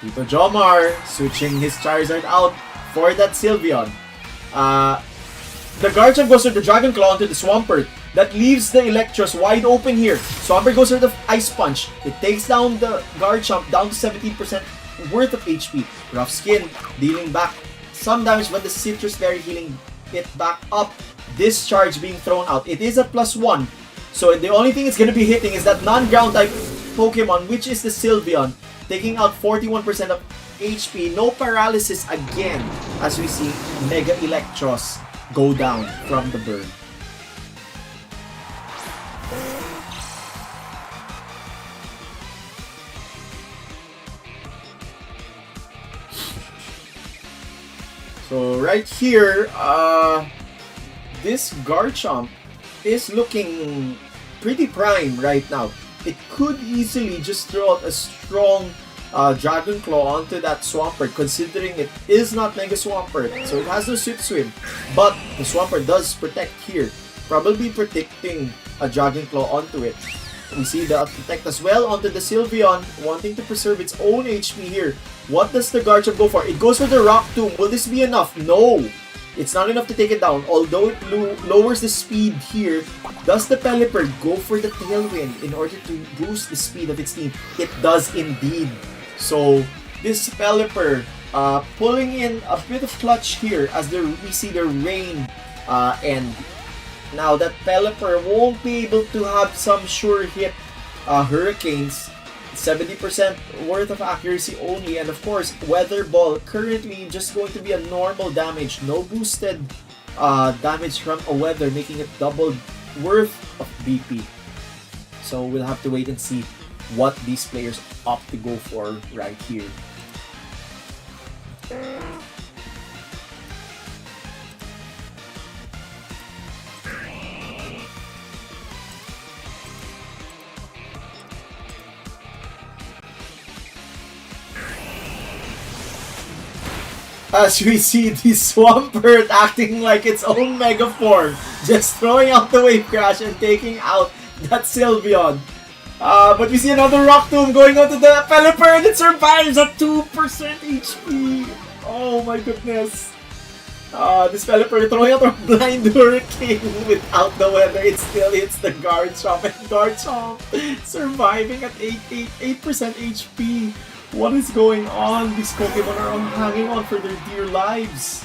Speaker 1: Tito Jomar switching his Charizard out for that Sylveon. The Garchomp goes for the Dragon Claw onto the Swampert. That leaves the Electros wide open here. Swampert goes for the Ice Punch. It takes down the Garchomp down to 17% worth of HP. Rough Skin dealing back some damage, but the Citrus Berry healing it back up. Discharge being thrown out. It is a +1. So the only thing it's gonna be hitting is that non-ground type Pokemon, which is the Sylveon, taking out 41% of HP. No paralysis again, as we see Mega Electros go down from the burn. So right here, this Garchomp is looking pretty prime right now. It could easily just throw out a strong Dragon Claw onto that Swampert, considering it is not Mega Swampert, so it has no Swift Swim. But the Swampert does protect here, probably protecting a Dragon Claw onto it. We see the Protect as well onto the Sylveon, wanting to preserve its own HP here. What does the Garchomp go for? It goes for the Rock Tomb. Will this be enough? No! It's not enough to take it down, although it lowers the speed here. Does the Pelipper go for the Tailwind in order to boost the speed of its team? It does indeed. So, this Pelipper pulling in a bit of clutch here as we see the rain end. Now that Pelipper won't be able to have some sure hit Hurricanes. 70% worth of accuracy only, and of course Weather Ball currently just going to be a normal damage, no boosted damage from a weather, making it double worth of BP. So we'll have to wait and see what these players opt to go for right here. As we see the Swampert acting like its own Mega Form, just throwing out the Wave Crash and taking out that Sylveon. But we see another Rock Tomb going onto the Pelipper, and it survives at 2% HP. Oh my goodness. This Pelipper throwing out a Blind Hurricane without the weather. It still hits the Garchomp, and Garchomp surviving at 8% HP. What is going on? These Pokemon are hanging on for their dear lives.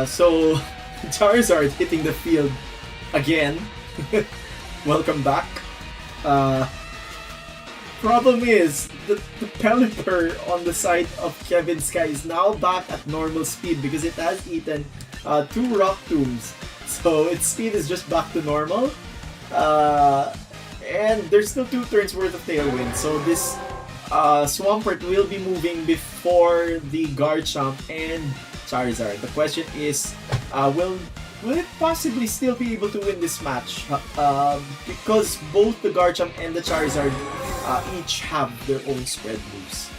Speaker 1: So Charizard hitting the field again. Welcome back. Problem is, the Pelipper on the side of Kevin Sky is now back at normal speed because it has eaten 2 Rock Tombs. So its speed is just back to normal. And there's still 2 turns worth of Tailwind. So this Swampert will be moving before the Garchomp and Charizard. The question is, will it possibly still be able to win this match? Because both the Garchomp and the Charizard each have their own spread moves.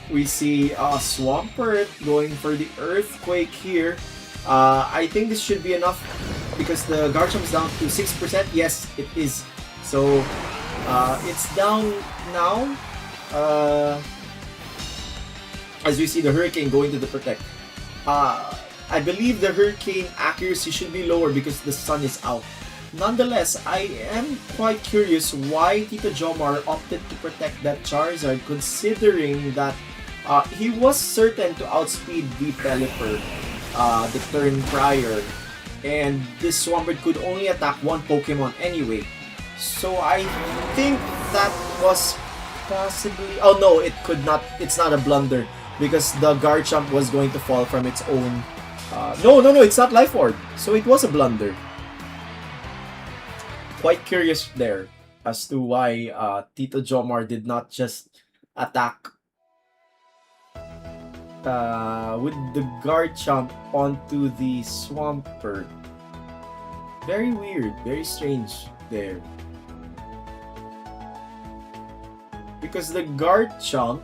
Speaker 1: We see Swampert going for the Earthquake here. I think this should be enough because the Garchomp is down to 6%. Yes, it is. So it's down now. As we see the Hurricane going to the Protect. I believe the Hurricane accuracy should be lower because the sun is out. Nonetheless, I am quite curious why Tito Jomar opted to protect that Charizard, considering that he was certain to outspeed the Pelipper the turn prior, and this Swampert could only attack one Pokemon anyway. So I think that was possibly... Oh no, it could not. It's not a blunder because the Garchomp was going to fall from its own... No, it's not Life Orb. So it was a blunder. Quite curious there as to why Tito Jomar did not just attack with the Garchomp onto the Swampert. Very weird, very strange there. Because the Garchomp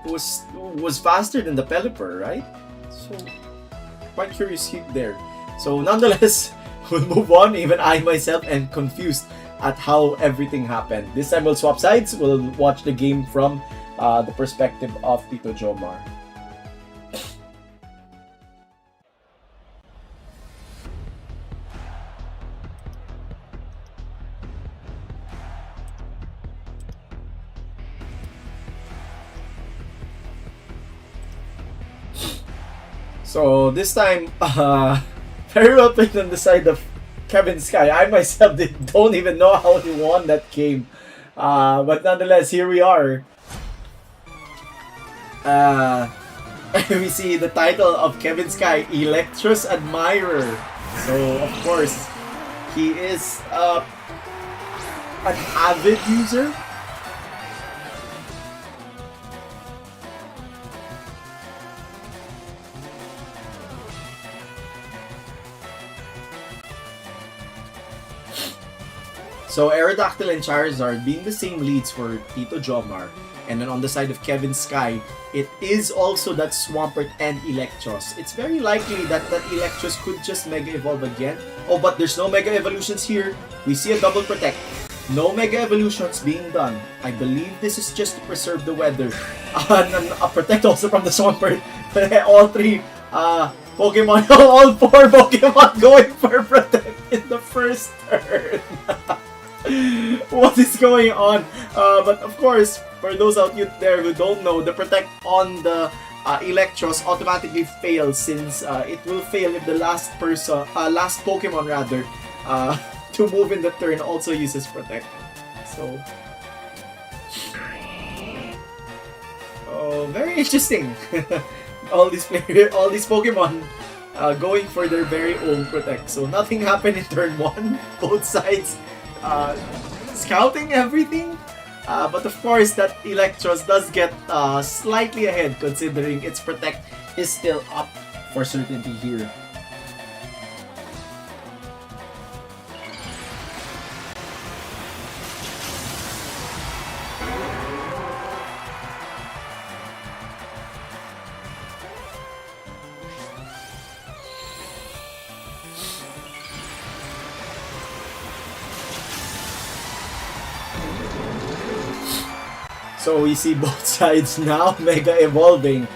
Speaker 1: was faster than the Pelipper, right? So quite curious there. So nonetheless, we'll move on. Even I myself am confused at how everything happened. This time we'll swap sides. We'll watch the game from the perspective of Tito Jomar. So this time, very well played on the side of Kevin Sky. I myself don't even know how he won that game. But nonetheless, here we are. We see the title of Kevin Sky, Electros Admirer. So, of course, he is an avid user. So Aerodactyl and Charizard being the same leads for Tito Jomar. And then on the side of Kevin Sky, it is also that Swampert and Electros. It's very likely that Electros could just Mega Evolve again. Oh, but there's no Mega Evolutions here. We see a double Protect. No Mega Evolutions being done. I believe this is just to preserve the weather. A Protect also from the Swampert. All three Pokemon, all four Pokemon going for Protect in the first turn. What is going on? But of course, for those out there who don't know, the Protect on the Electros automatically fails since it will fail if the last Pokemon rather, to move in the turn also uses Protect. So, very interesting. all these Pokemon going for their very own Protect. So nothing happened in turn 1. Both sides scouting everything. But of course, that Electros does get slightly ahead considering its Protect is still up for certainty here. So we see both sides now Mega Evolving.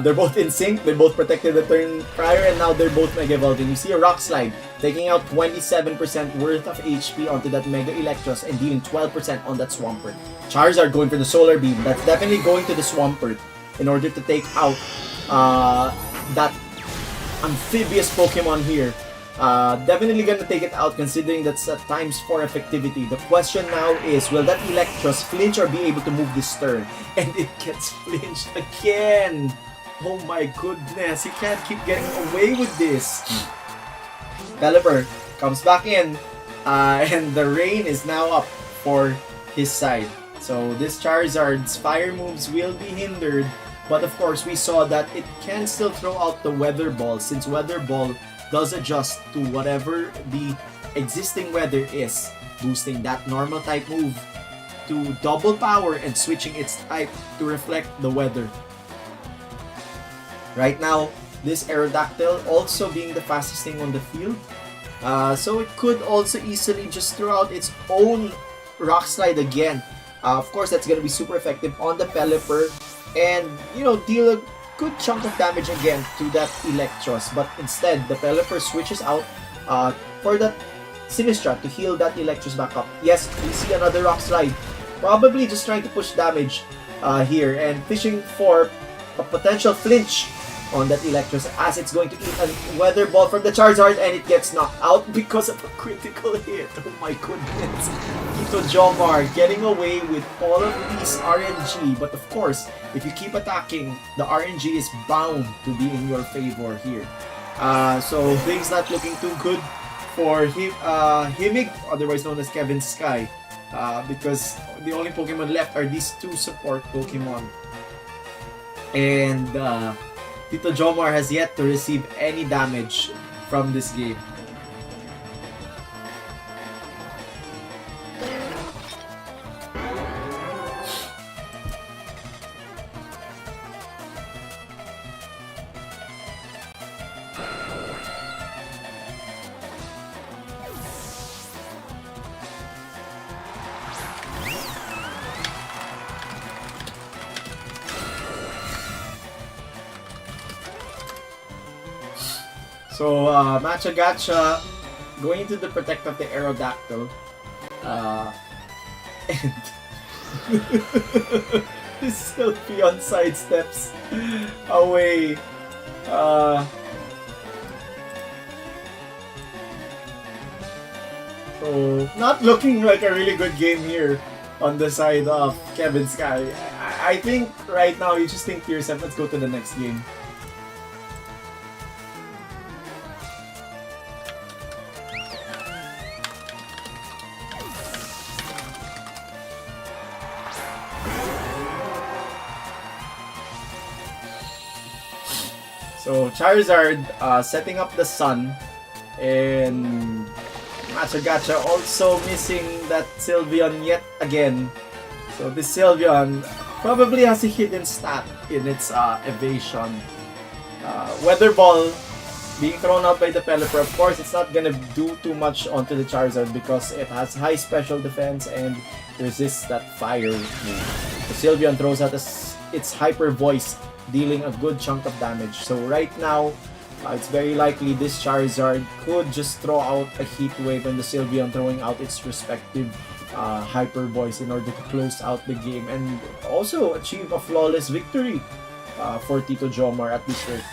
Speaker 1: They're both in sync, they both protected the turn prior, and now they're both Mega Evolving. You see a Rock Slide taking out 27% worth of HP onto that Mega Electros and dealing 12% on that Swampert. Charizard going for the Solar Beam. That's definitely going to the Swampert in order to take out that amphibious Pokemon here. Definitely gonna take it out considering that's a ×4 effectivity. The question now is, will that Electros flinch or be able to move this turn? And it gets flinched again! Oh my goodness, you can't keep getting away with this! Pelipper comes back in, and the rain is now up for his side. So this Charizard's fire moves will be hindered, but of course we saw that it can still throw out the Weather Ball since Weather Ball does adjust to whatever the existing weather is, boosting that normal type move to double power and switching its type to reflect the weather. Right now, this Aerodactyl also being the fastest thing on the field, so it could also easily just throw out its own Rock Slide again. Of course, that's going to be super effective on the Pelipper and, deal a good chunk of damage again to that Electros, but instead the Pelipper switches out for that Sinistra to heal that Electros back up. Yes, we see another Rock Slide, probably just trying to push damage here and fishing for a potential flinch on that Electros as it's going to eat a Weather Ball from the Charizard and it gets knocked out because of a critical hit. Oh my goodness. Tito Jomar getting away with all of these RNG, but of course, if you keep attacking, the RNG is bound to be in your favor here. So things not looking too good for Himig, otherwise known as Kevin Sky, because the only Pokemon left are these two support Pokemon. And Tito Jomar has yet to receive any damage from this game. So, Matcha Gacha going into the Protect of the Aerodactyl. And this Sylveon sidesteps away Uh, so, not looking like a really good game here on the side of Kevin Sky. I think right now you just think to yourself, let's go to the next game. So Charizard setting up the sun, and Gacha also missing that Sylveon yet again. So this Sylveon probably has a hidden stat in its evasion. Weather Ball being thrown out by the Pelipper, of course it's not gonna do too much onto the Charizard because it has high special defense and resists that fire move. So Sylveon throws out its Hyper Voice, dealing a good chunk of damage. So right now, it's very likely this Charizard could just throw out a Heat Wave and the Sylveon throwing out its respective Hyper Voice in order to close out the game and also achieve a flawless victory for Tito Jomar at this rate.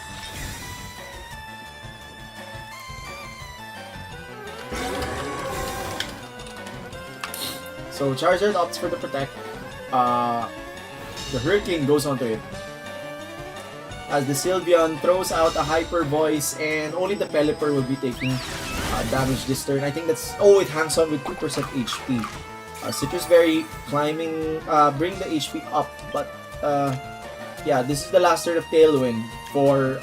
Speaker 1: So Charizard opts for the Protect. The Hurricane goes onto it, as the Sylveon throws out a Hyper Voice and only the Pelipper will be taking damage this turn. I think that's... Oh, it hangs on with 2% HP. Citrus Berry climbing, bring the HP up, but yeah, this is the last turn of Tailwind for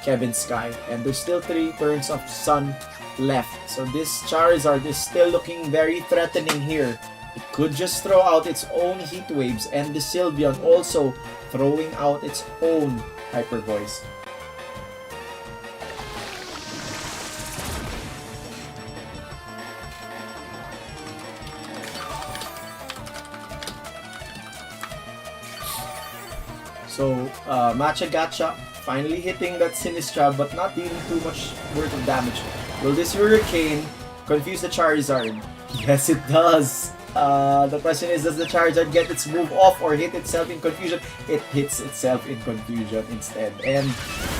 Speaker 1: Kevin Sky, and there's still 3 turns of Sun left. So this Charizard is still looking very threatening here. It could just throw out its own Heat Waves, and the Sylveon also throwing out its own Hyper Voice. So, Gacha finally hitting that Sinistra, but not dealing too much worth of damage. Will this Hurricane confuse the Charizard? Yes, it does. The question is, does the Charizard get its move off or hit itself in confusion? It hits itself in confusion instead. And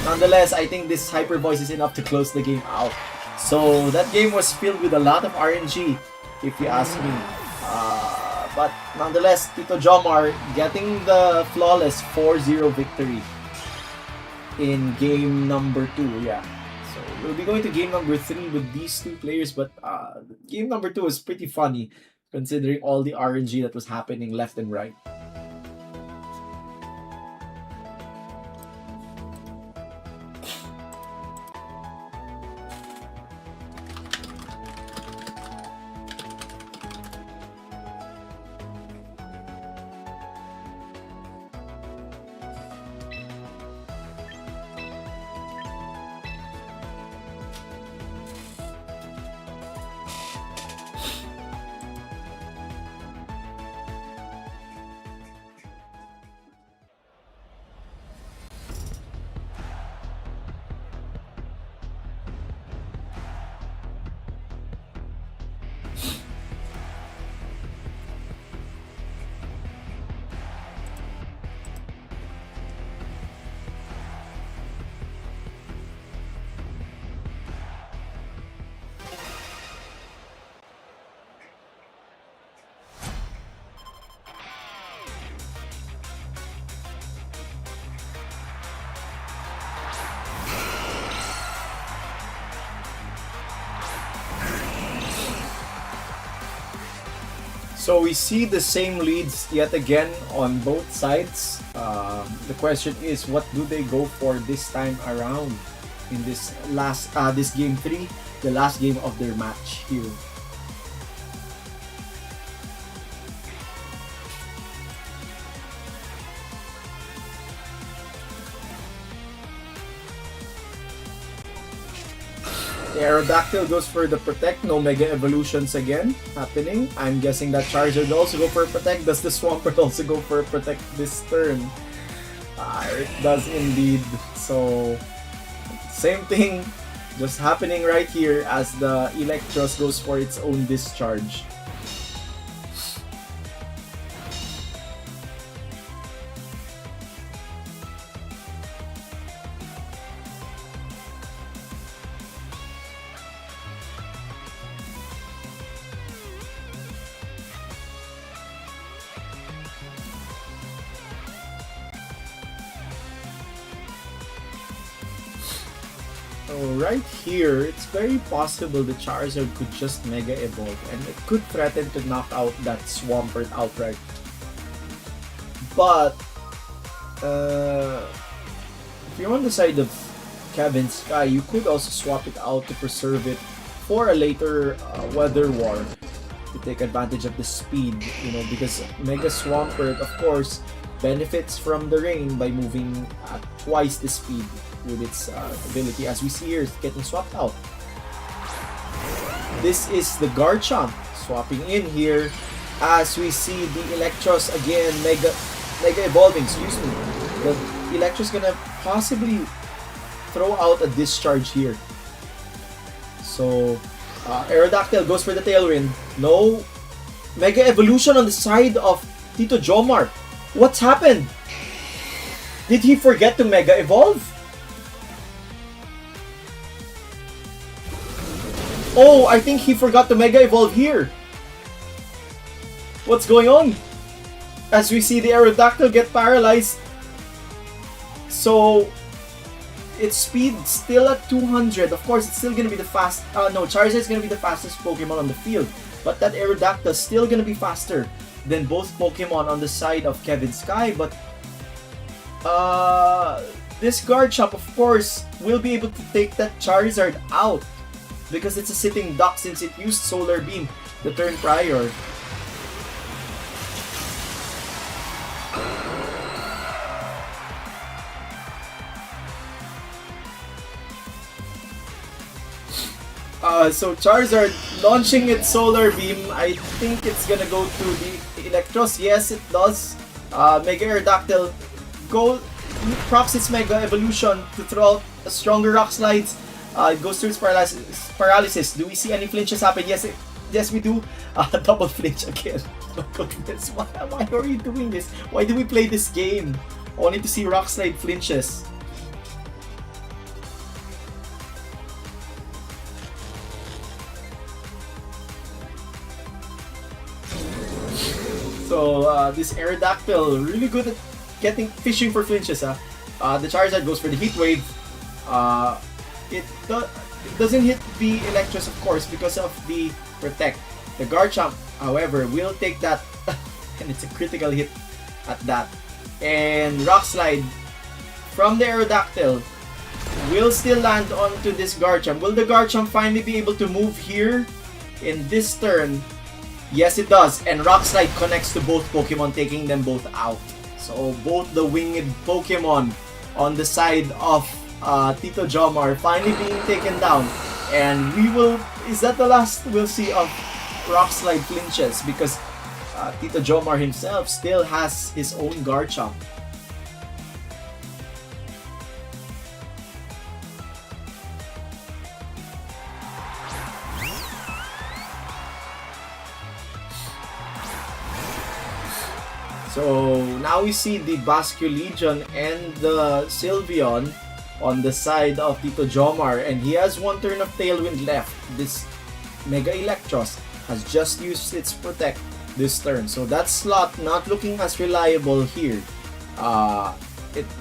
Speaker 1: nonetheless, I think this Hyper Voice is enough to close the game out. So that game was filled with a lot of RNG, if you ask me. But nonetheless, Tito Jomar getting the flawless 4-0 victory in game number 2. Yeah. So we'll be going to game number 3 with these 2 players, but game number 2 is pretty funny, considering all the RNG that was happening left and right. So we see the same leads yet again on both sides. The question is, what do they go for this time around in this last this game 3, the last game of their match here. The Aerodactyl goes for the Protect, no Mega Evolutions again happening. I'm guessing that Charizard will also go for Protect. Does the Swampert also go for Protect this turn? It does indeed. So, same thing just happening right here as the Electros goes for its own Discharge. So right here, it's very possible the Charizard could just Mega Evolve and it could threaten to knock out that Swampert outright. But if you're on the side of Kevin Sky, you could also swap it out to preserve it for a later Weather War to take advantage of the speed, because Mega Swampert, of course, benefits from the rain by moving at twice the speed with its ability, as we see here, it's getting swapped out. This is the Garchomp swapping in here as we see the Electros again Mega Evolving, excuse me. The Electros gonna possibly throw out a discharge here. So Aerodactyl goes for the Tailwind. No Mega Evolution on the side of Tito Jomar. What's happened? Did he forget to Mega Evolve? Oh, I think he forgot to Mega Evolve here. What's going on? As we see the Aerodactyl get paralyzed. So its speed still at 200. Of course, it's still gonna be the Charizard is gonna be the fastest Pokemon on the field, but that Aerodactyl is still gonna be faster than both Pokemon on the side of Kevin Sky. But this Garchomp, of course, will be able to take that Charizard out because it's a sitting duck since it used Solar Beam the turn prior. So Charizard launching its Solar Beam. I think it's gonna go to the Electros. Yes, it does. Mega Aerodactyl procs its Mega Evolution to throw out a stronger Rock Slides. It goes through its paralysis. Do we see any flinches happen? Yes, we do. Double flinch again. Oh goodness, why are you doing this? Why do we play this game? Only to see Rock Slide flinches. So this Aerodactyl really good at fishing for flinches. The Charizard goes for the Heat Wave. It doesn't hit the Electros, of course, because of the Protect. The Garchomp, however, will take that, and it's a critical hit at that. And Rock Slide from the Aerodactyl will still land onto this Garchomp. Will the Garchomp finally be able to move here in this turn? Yes, it does. And Rock Slide connects to both Pokemon, taking them both out. So both the winged Pokemon on the side of Tito Jomar finally being taken down. And is that the last we'll see of Rock Slide flinches? Because Tito Jomar himself still has his own Garchomp. So now we see the Basculegion and the Sylveon on the side of Tito Jomar, and he has one turn of Tailwind left. This Mega Electros has just used its Protect this turn, so that slot not looking as reliable here.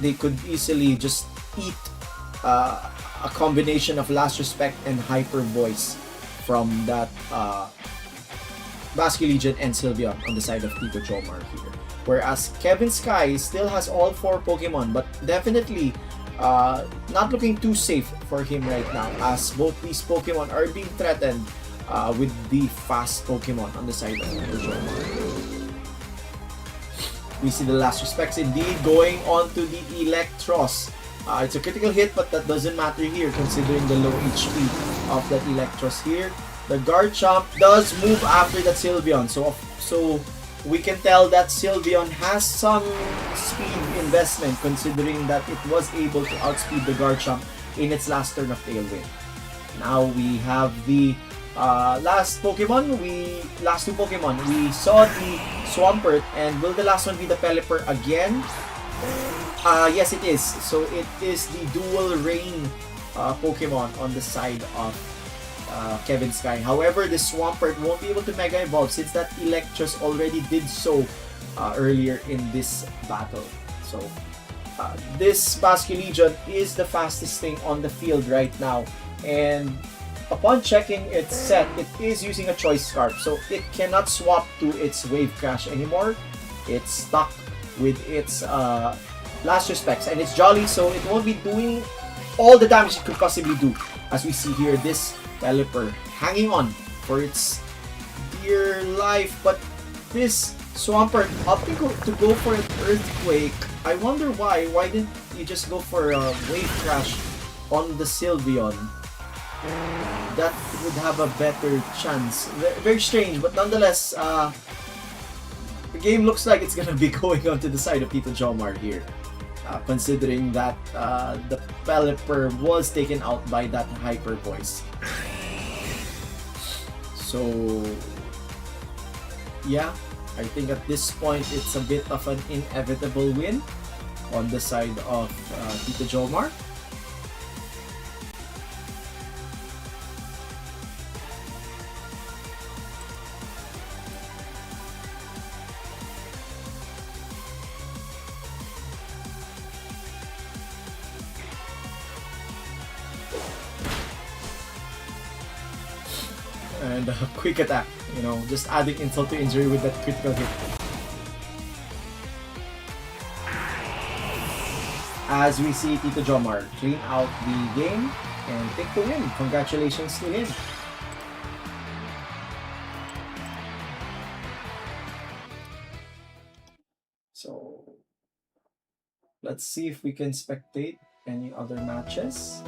Speaker 1: They could easily just eat a combination of Last Respect and Hyper Voice from that Basculegion and Sylveon on the side of Tito Jomar here. Whereas Kevin Sky still has all 4 Pokemon, but definitely not looking too safe for him right now, as both these Pokemon are being threatened with the fast Pokemon on the side of Tito Jomar. We see the Last Respects indeed going on to the Electros. It's a critical hit, but that doesn't matter here considering the low HP of that Electros here. The Garchomp does move after that Sylveon, so we can tell that Sylveon has some speed investment considering that it was able to outspeed the Garchomp in its last turn of Tailwind. Now we have the last two Pokemon. We saw the Swampert, and will the last one be the Pelipper again? Yes, it is. So it is the dual rain Pokemon on the side of Kevin Sky. However, the Swampert won't be able to Mega Evolve since that Electros already did so earlier in this battle. So this Basque Legion is the fastest thing on the field right now, and upon checking its set, it is using a choice scarf, so it cannot swap to its wave crash anymore. It's stuck with its last respects, and it's jolly, so it won't be doing all the damage it could possibly do. As we see here, this Pelipper hanging on for its dear life, but this Swampert opting to go for an Earthquake. I wonder why. Why didn't you just go for a Wave Crash on the Sylveon? That would have a better chance. Very strange, but nonetheless, the game looks like it's gonna be going on to the side of Tito Jomar here. Considering that the Pelipper was taken out by that Hyper Voice. So, yeah, I think at this point it's a bit of an inevitable win on the side of Tito Jomar. And a quick attack, you know, just adding insult to injury with that critical hit. As we see Tito Jomar clean out the game and take the win. Congratulations to him. So, let's see if we can spectate any other matches.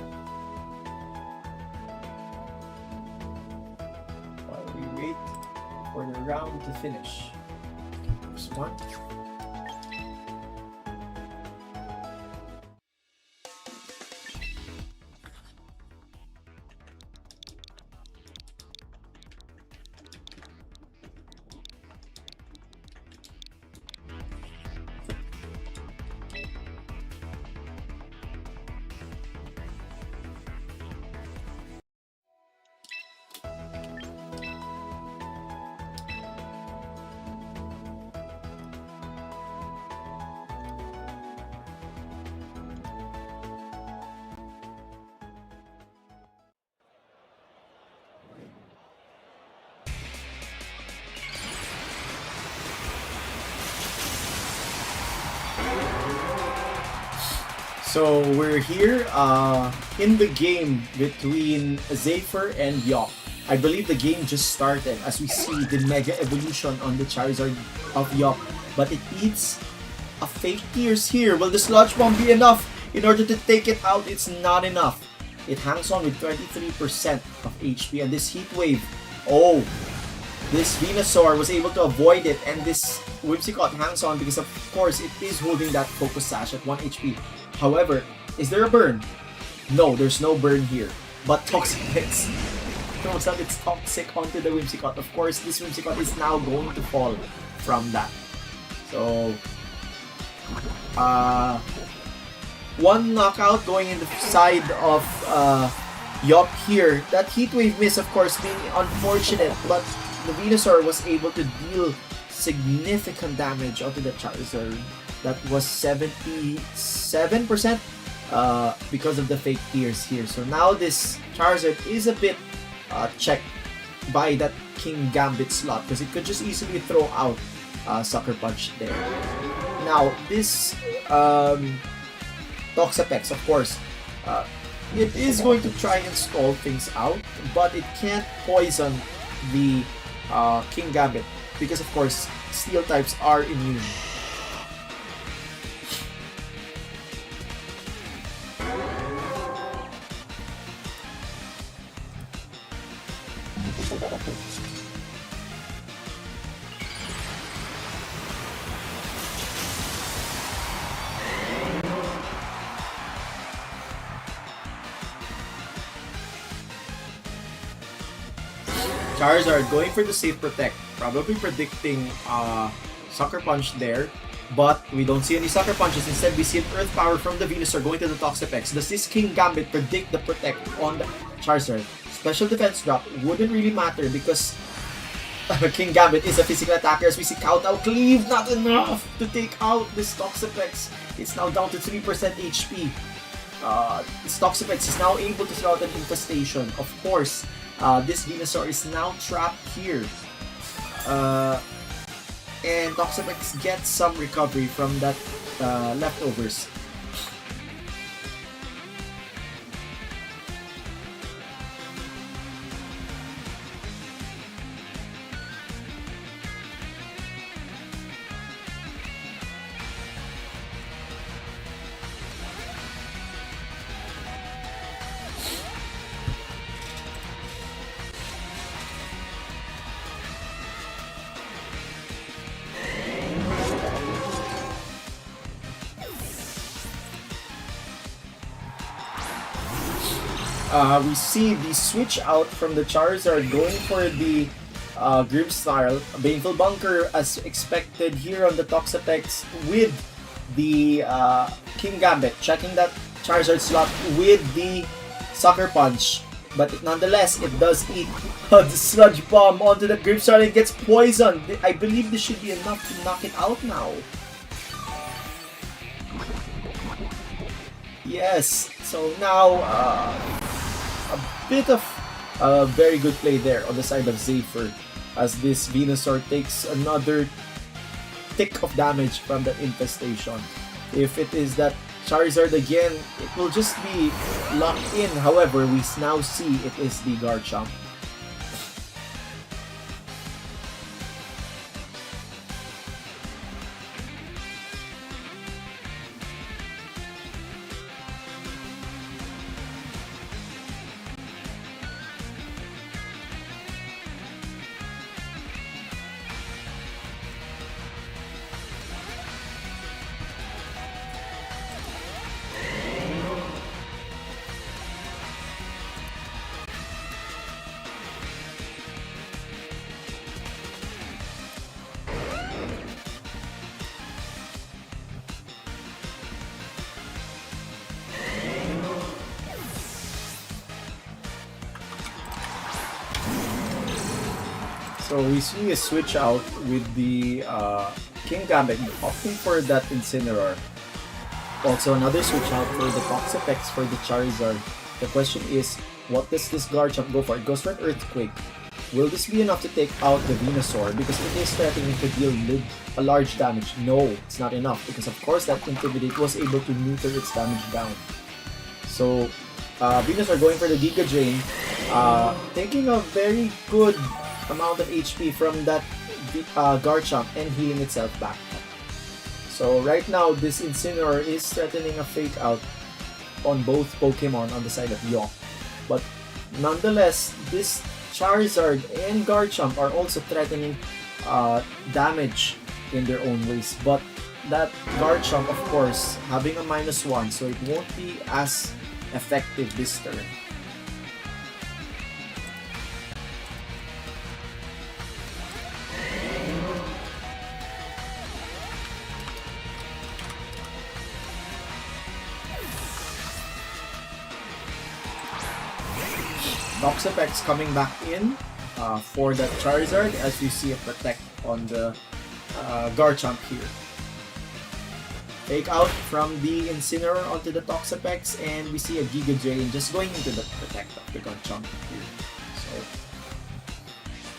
Speaker 1: For the round to finish. First one. So we're here in the game between Zephyr and Yop. I believe the game just started as we see the Mega Evolution on the Charizard of Yop. But it eats a fake Tears here. Will the Sludge Bomb be enough in order to take it out? It's not enough. It hangs on with 23% of HP, and this Heat Wave, oh, this Venusaur was able to avoid it, and this Whimsicott hangs on because of course it is holding that Focus Sash at 1 HP. However, is there a burn? No, there's no burn here. But Toxic Mix throws out its Toxic onto the Whimsicott. Of course, this Whimsicott is now going to fall from that. So, one knockout going in the side of Yop here. That Heat Wave miss, of course, being unfortunate, but the Venusaur was able to deal significant damage onto the Charizard. That was 77% because of the fake Tears here. So now this Charizard is a bit checked by that King Gambit slot because it could just easily throw out Sucker Punch there. Now this Toxapex, of course, it is going to try and stall things out, but it can't poison the King Gambit because of course Steel types are immune. Charizard going for the safe protect, probably predicting Sucker Punch there, but we don't see any Sucker Punches. Instead, we see an Earth Power from the Venusaur going to the Toxapex. Does this King Gambit predict the protect on the Charizard? Special defense drop wouldn't really matter because King Gambit is a physical attacker. As we see Kowtow Cleave, not enough to take out this Toxapex. It's now down to 3% HP. This Toxapex is now able to throw out an infestation. Of course, this Venusaur is now trapped here. And Toxapex gets some recovery from that leftovers. We see the switch out from the Charizard going for the Grimmsnarl. Baneful Bunker as expected here on the Toxapex with the King Gambit, checking that Charizard slot with the Sucker Punch. But nonetheless, it does eat the Sludge Bomb onto the Grimmsnarl and gets poisoned. I believe this should be enough to knock it out now. Yes, so now a bit of a very good play there on the side of Zephyr as this Venusaur takes another tick of damage from the infestation. If it is that Charizard again, it will just be locked in. However, we now see it is the Garchomp. So we see a switch out with the King Gambit opting for that Incineroar. Also another switch out for the Toxapex for the Charizard. The question is, what does this Garchomp go for? It goes for an Earthquake. Will this be enough to take out the Venusaur? Because it is threatening to deal a large damage. No, it's not enough because of course that Intimidate was able to neuter its damage down. So Venusaur going for the Giga Drain, taking a very good amount of HP from that Garchomp and healing itself back. So right now this Incineroar is threatening a Fake Out on both Pokemon on the side of Yawk. But nonetheless, this Charizard and Garchomp are also threatening damage in their own ways. But that Garchomp, of course, having a -1, so it won't be as effective this turn. Toxapex coming back in for that Charizard as you see a Protect on the Garchomp here. Fake out from the Incineroar onto the Toxapex and we see a Giga Drain just going into the Protect of the Garchomp here.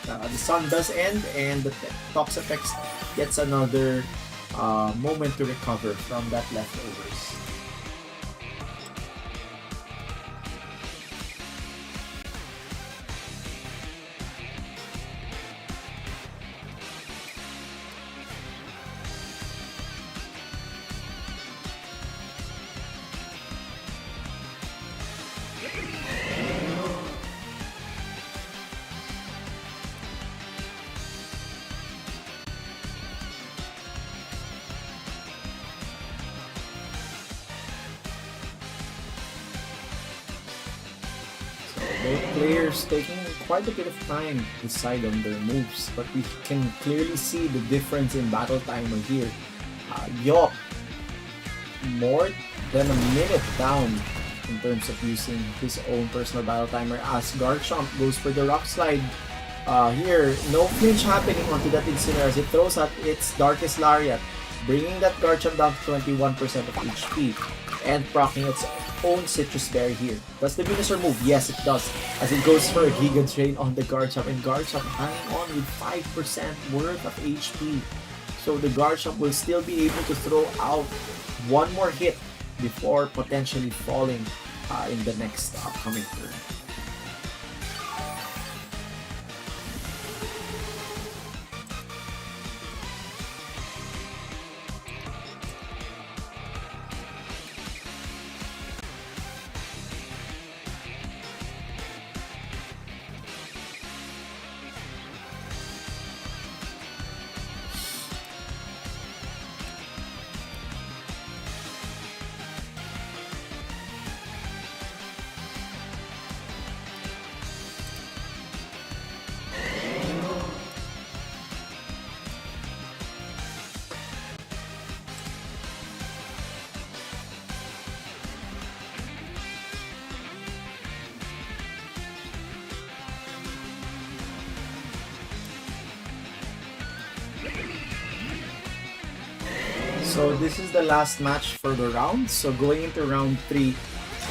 Speaker 1: So the sun does end and the Toxapex gets another moment to recover from that leftovers. Both players taking quite a bit of time to decide on their moves, but we can clearly see the difference in battle timer here. Yawk, more than a minute down in terms of using his own personal battle timer as Garchomp goes for the Rock Slide. Here, no flinch happening onto that Incineroar as it throws out its Darkest Lariat. bringing that Garchomp down to 21% of HP and proccing its own Citrus Berry here. Does the Venusaur move? Yes, it does, as it goes for a Giga Drain on the Garchomp, and Garchomp hanging on with 5% worth of HP. So the Garchomp will still be able to throw out one more hit before potentially falling in the next upcoming turn. So this is the last match for the round. So going into round 3,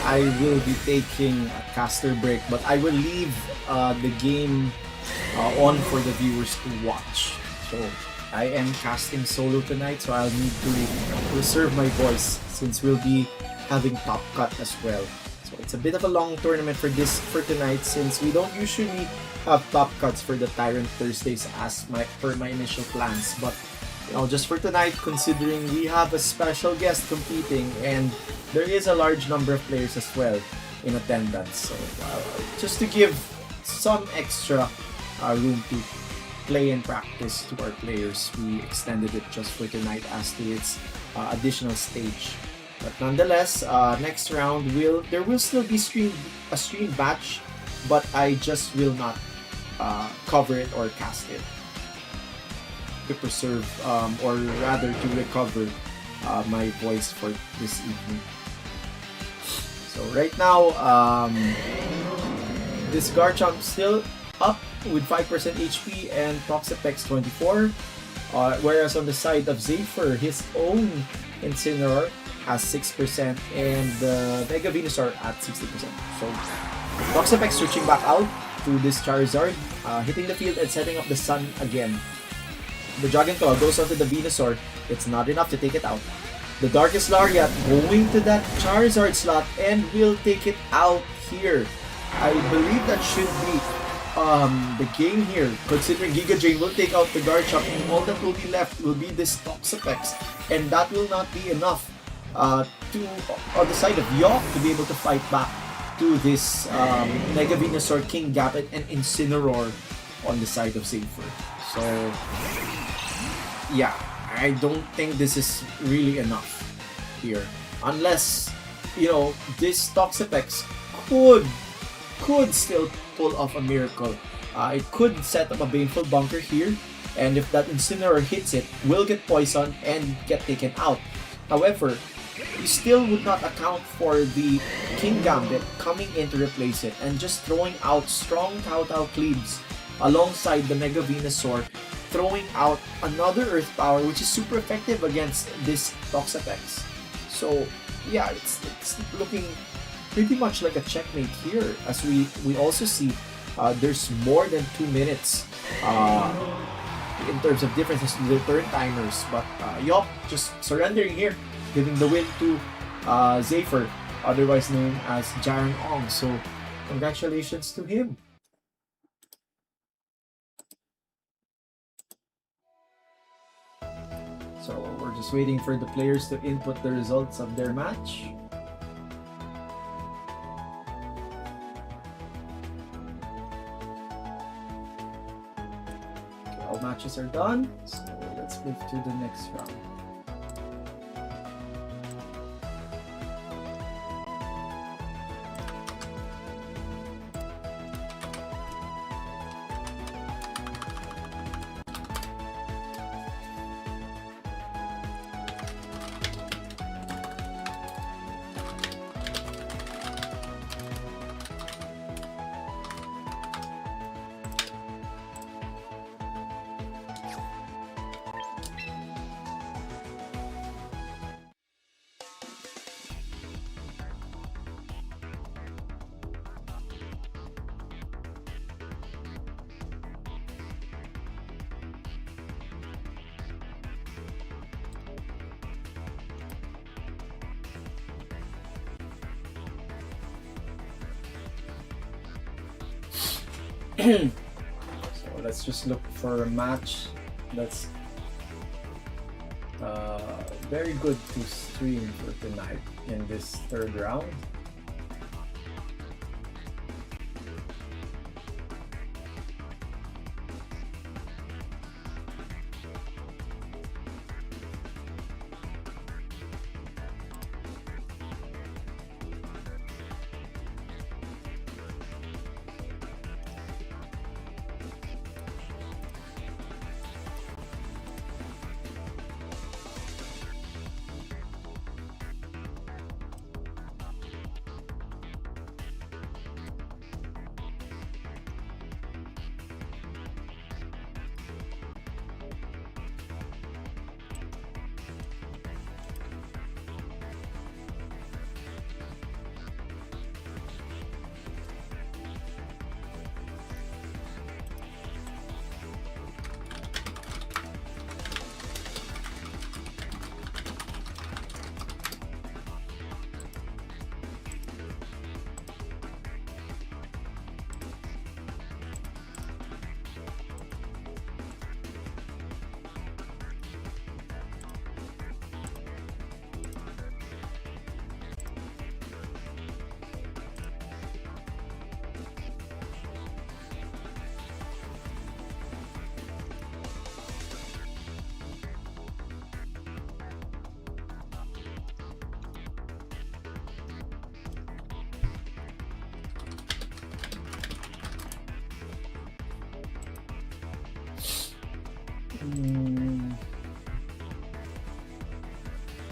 Speaker 1: I will be taking a caster break, but I will leave the game on for the viewers to watch. So I am casting solo tonight, so I'll need to reserve my voice since we'll be having Top Cut as well. So it's a bit of a long tournament for tonight, since we don't usually have Top Cuts for the Tyrant Thursdays as per my initial plans. But just for tonight, considering we have a special guest competing and there is a large number of players as well in attendance, so just to give some extra room to play and practice to our players, we extended it just for tonight as to its additional stage. But nonetheless, next round there will still be a stream batch, but I just will not cover it or cast it, to preserve or rather to recover my voice for this evening. So right now, this Garchomp still up with 5% HP and Toxapex 24, whereas on the side of Zephyr, his own Incineroar has 6% and Mega Venusaur at 60%. So Toxapex switching back out to this Charizard, hitting the field and setting up the Sun again. The Dragon Claw goes onto the Venusaur. It's not enough to take it out. The Darkest Lariat going to that Charizard slot and will take it out here. I believe that should be the game here, considering Giga Drain will take out the Garchomp and all that will be left will be this Toxapex, and that will not be enough on the side of Yawk to be able to fight back to this Mega Venusaur, King Gambit, and Incineroar on the side of Zephyr. So yeah, I don't think this is really enough here, unless this Toxapex could still pull off a miracle. It could set up a Baneful Bunker here, and if that Incineroar hits it, will get poisoned and get taken out. However, you still would not account for the King Gambit coming in to replace it and just throwing out strong Tautau Cleaves alongside the Mega Venusaur, throwing out another Earth Power, which is super effective against this Toxapex. So yeah, it's looking pretty much like a checkmate here, as we also see there's more than 2 minutes in terms of differences to the turn timers, but Yawk just surrendering here, giving the win to Zephyr, otherwise known as Jaron Ong. So congratulations to him. So we're just waiting for the players to input the results of their match. Okay, all matches are done, so let's move to the next round. So let's just look for a match that's very good to stream for tonight in this third round.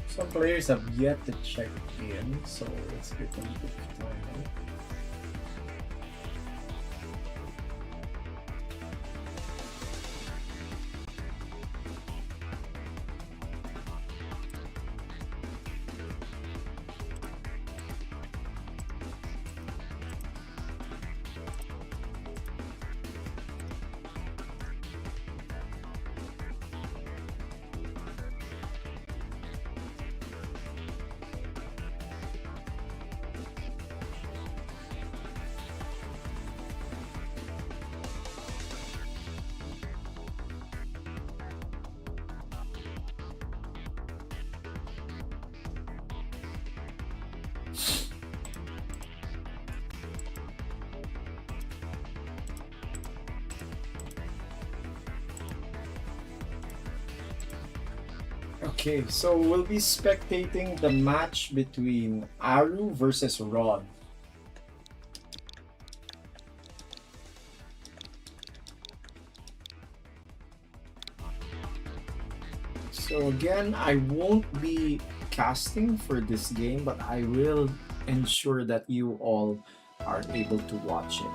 Speaker 1: Some players have yet to check in, so let's give them a bit of time. Okay, so we'll be spectating the match between Aru versus Rod. So again, I won't be casting for this game, but I will ensure that you all are able to watch it.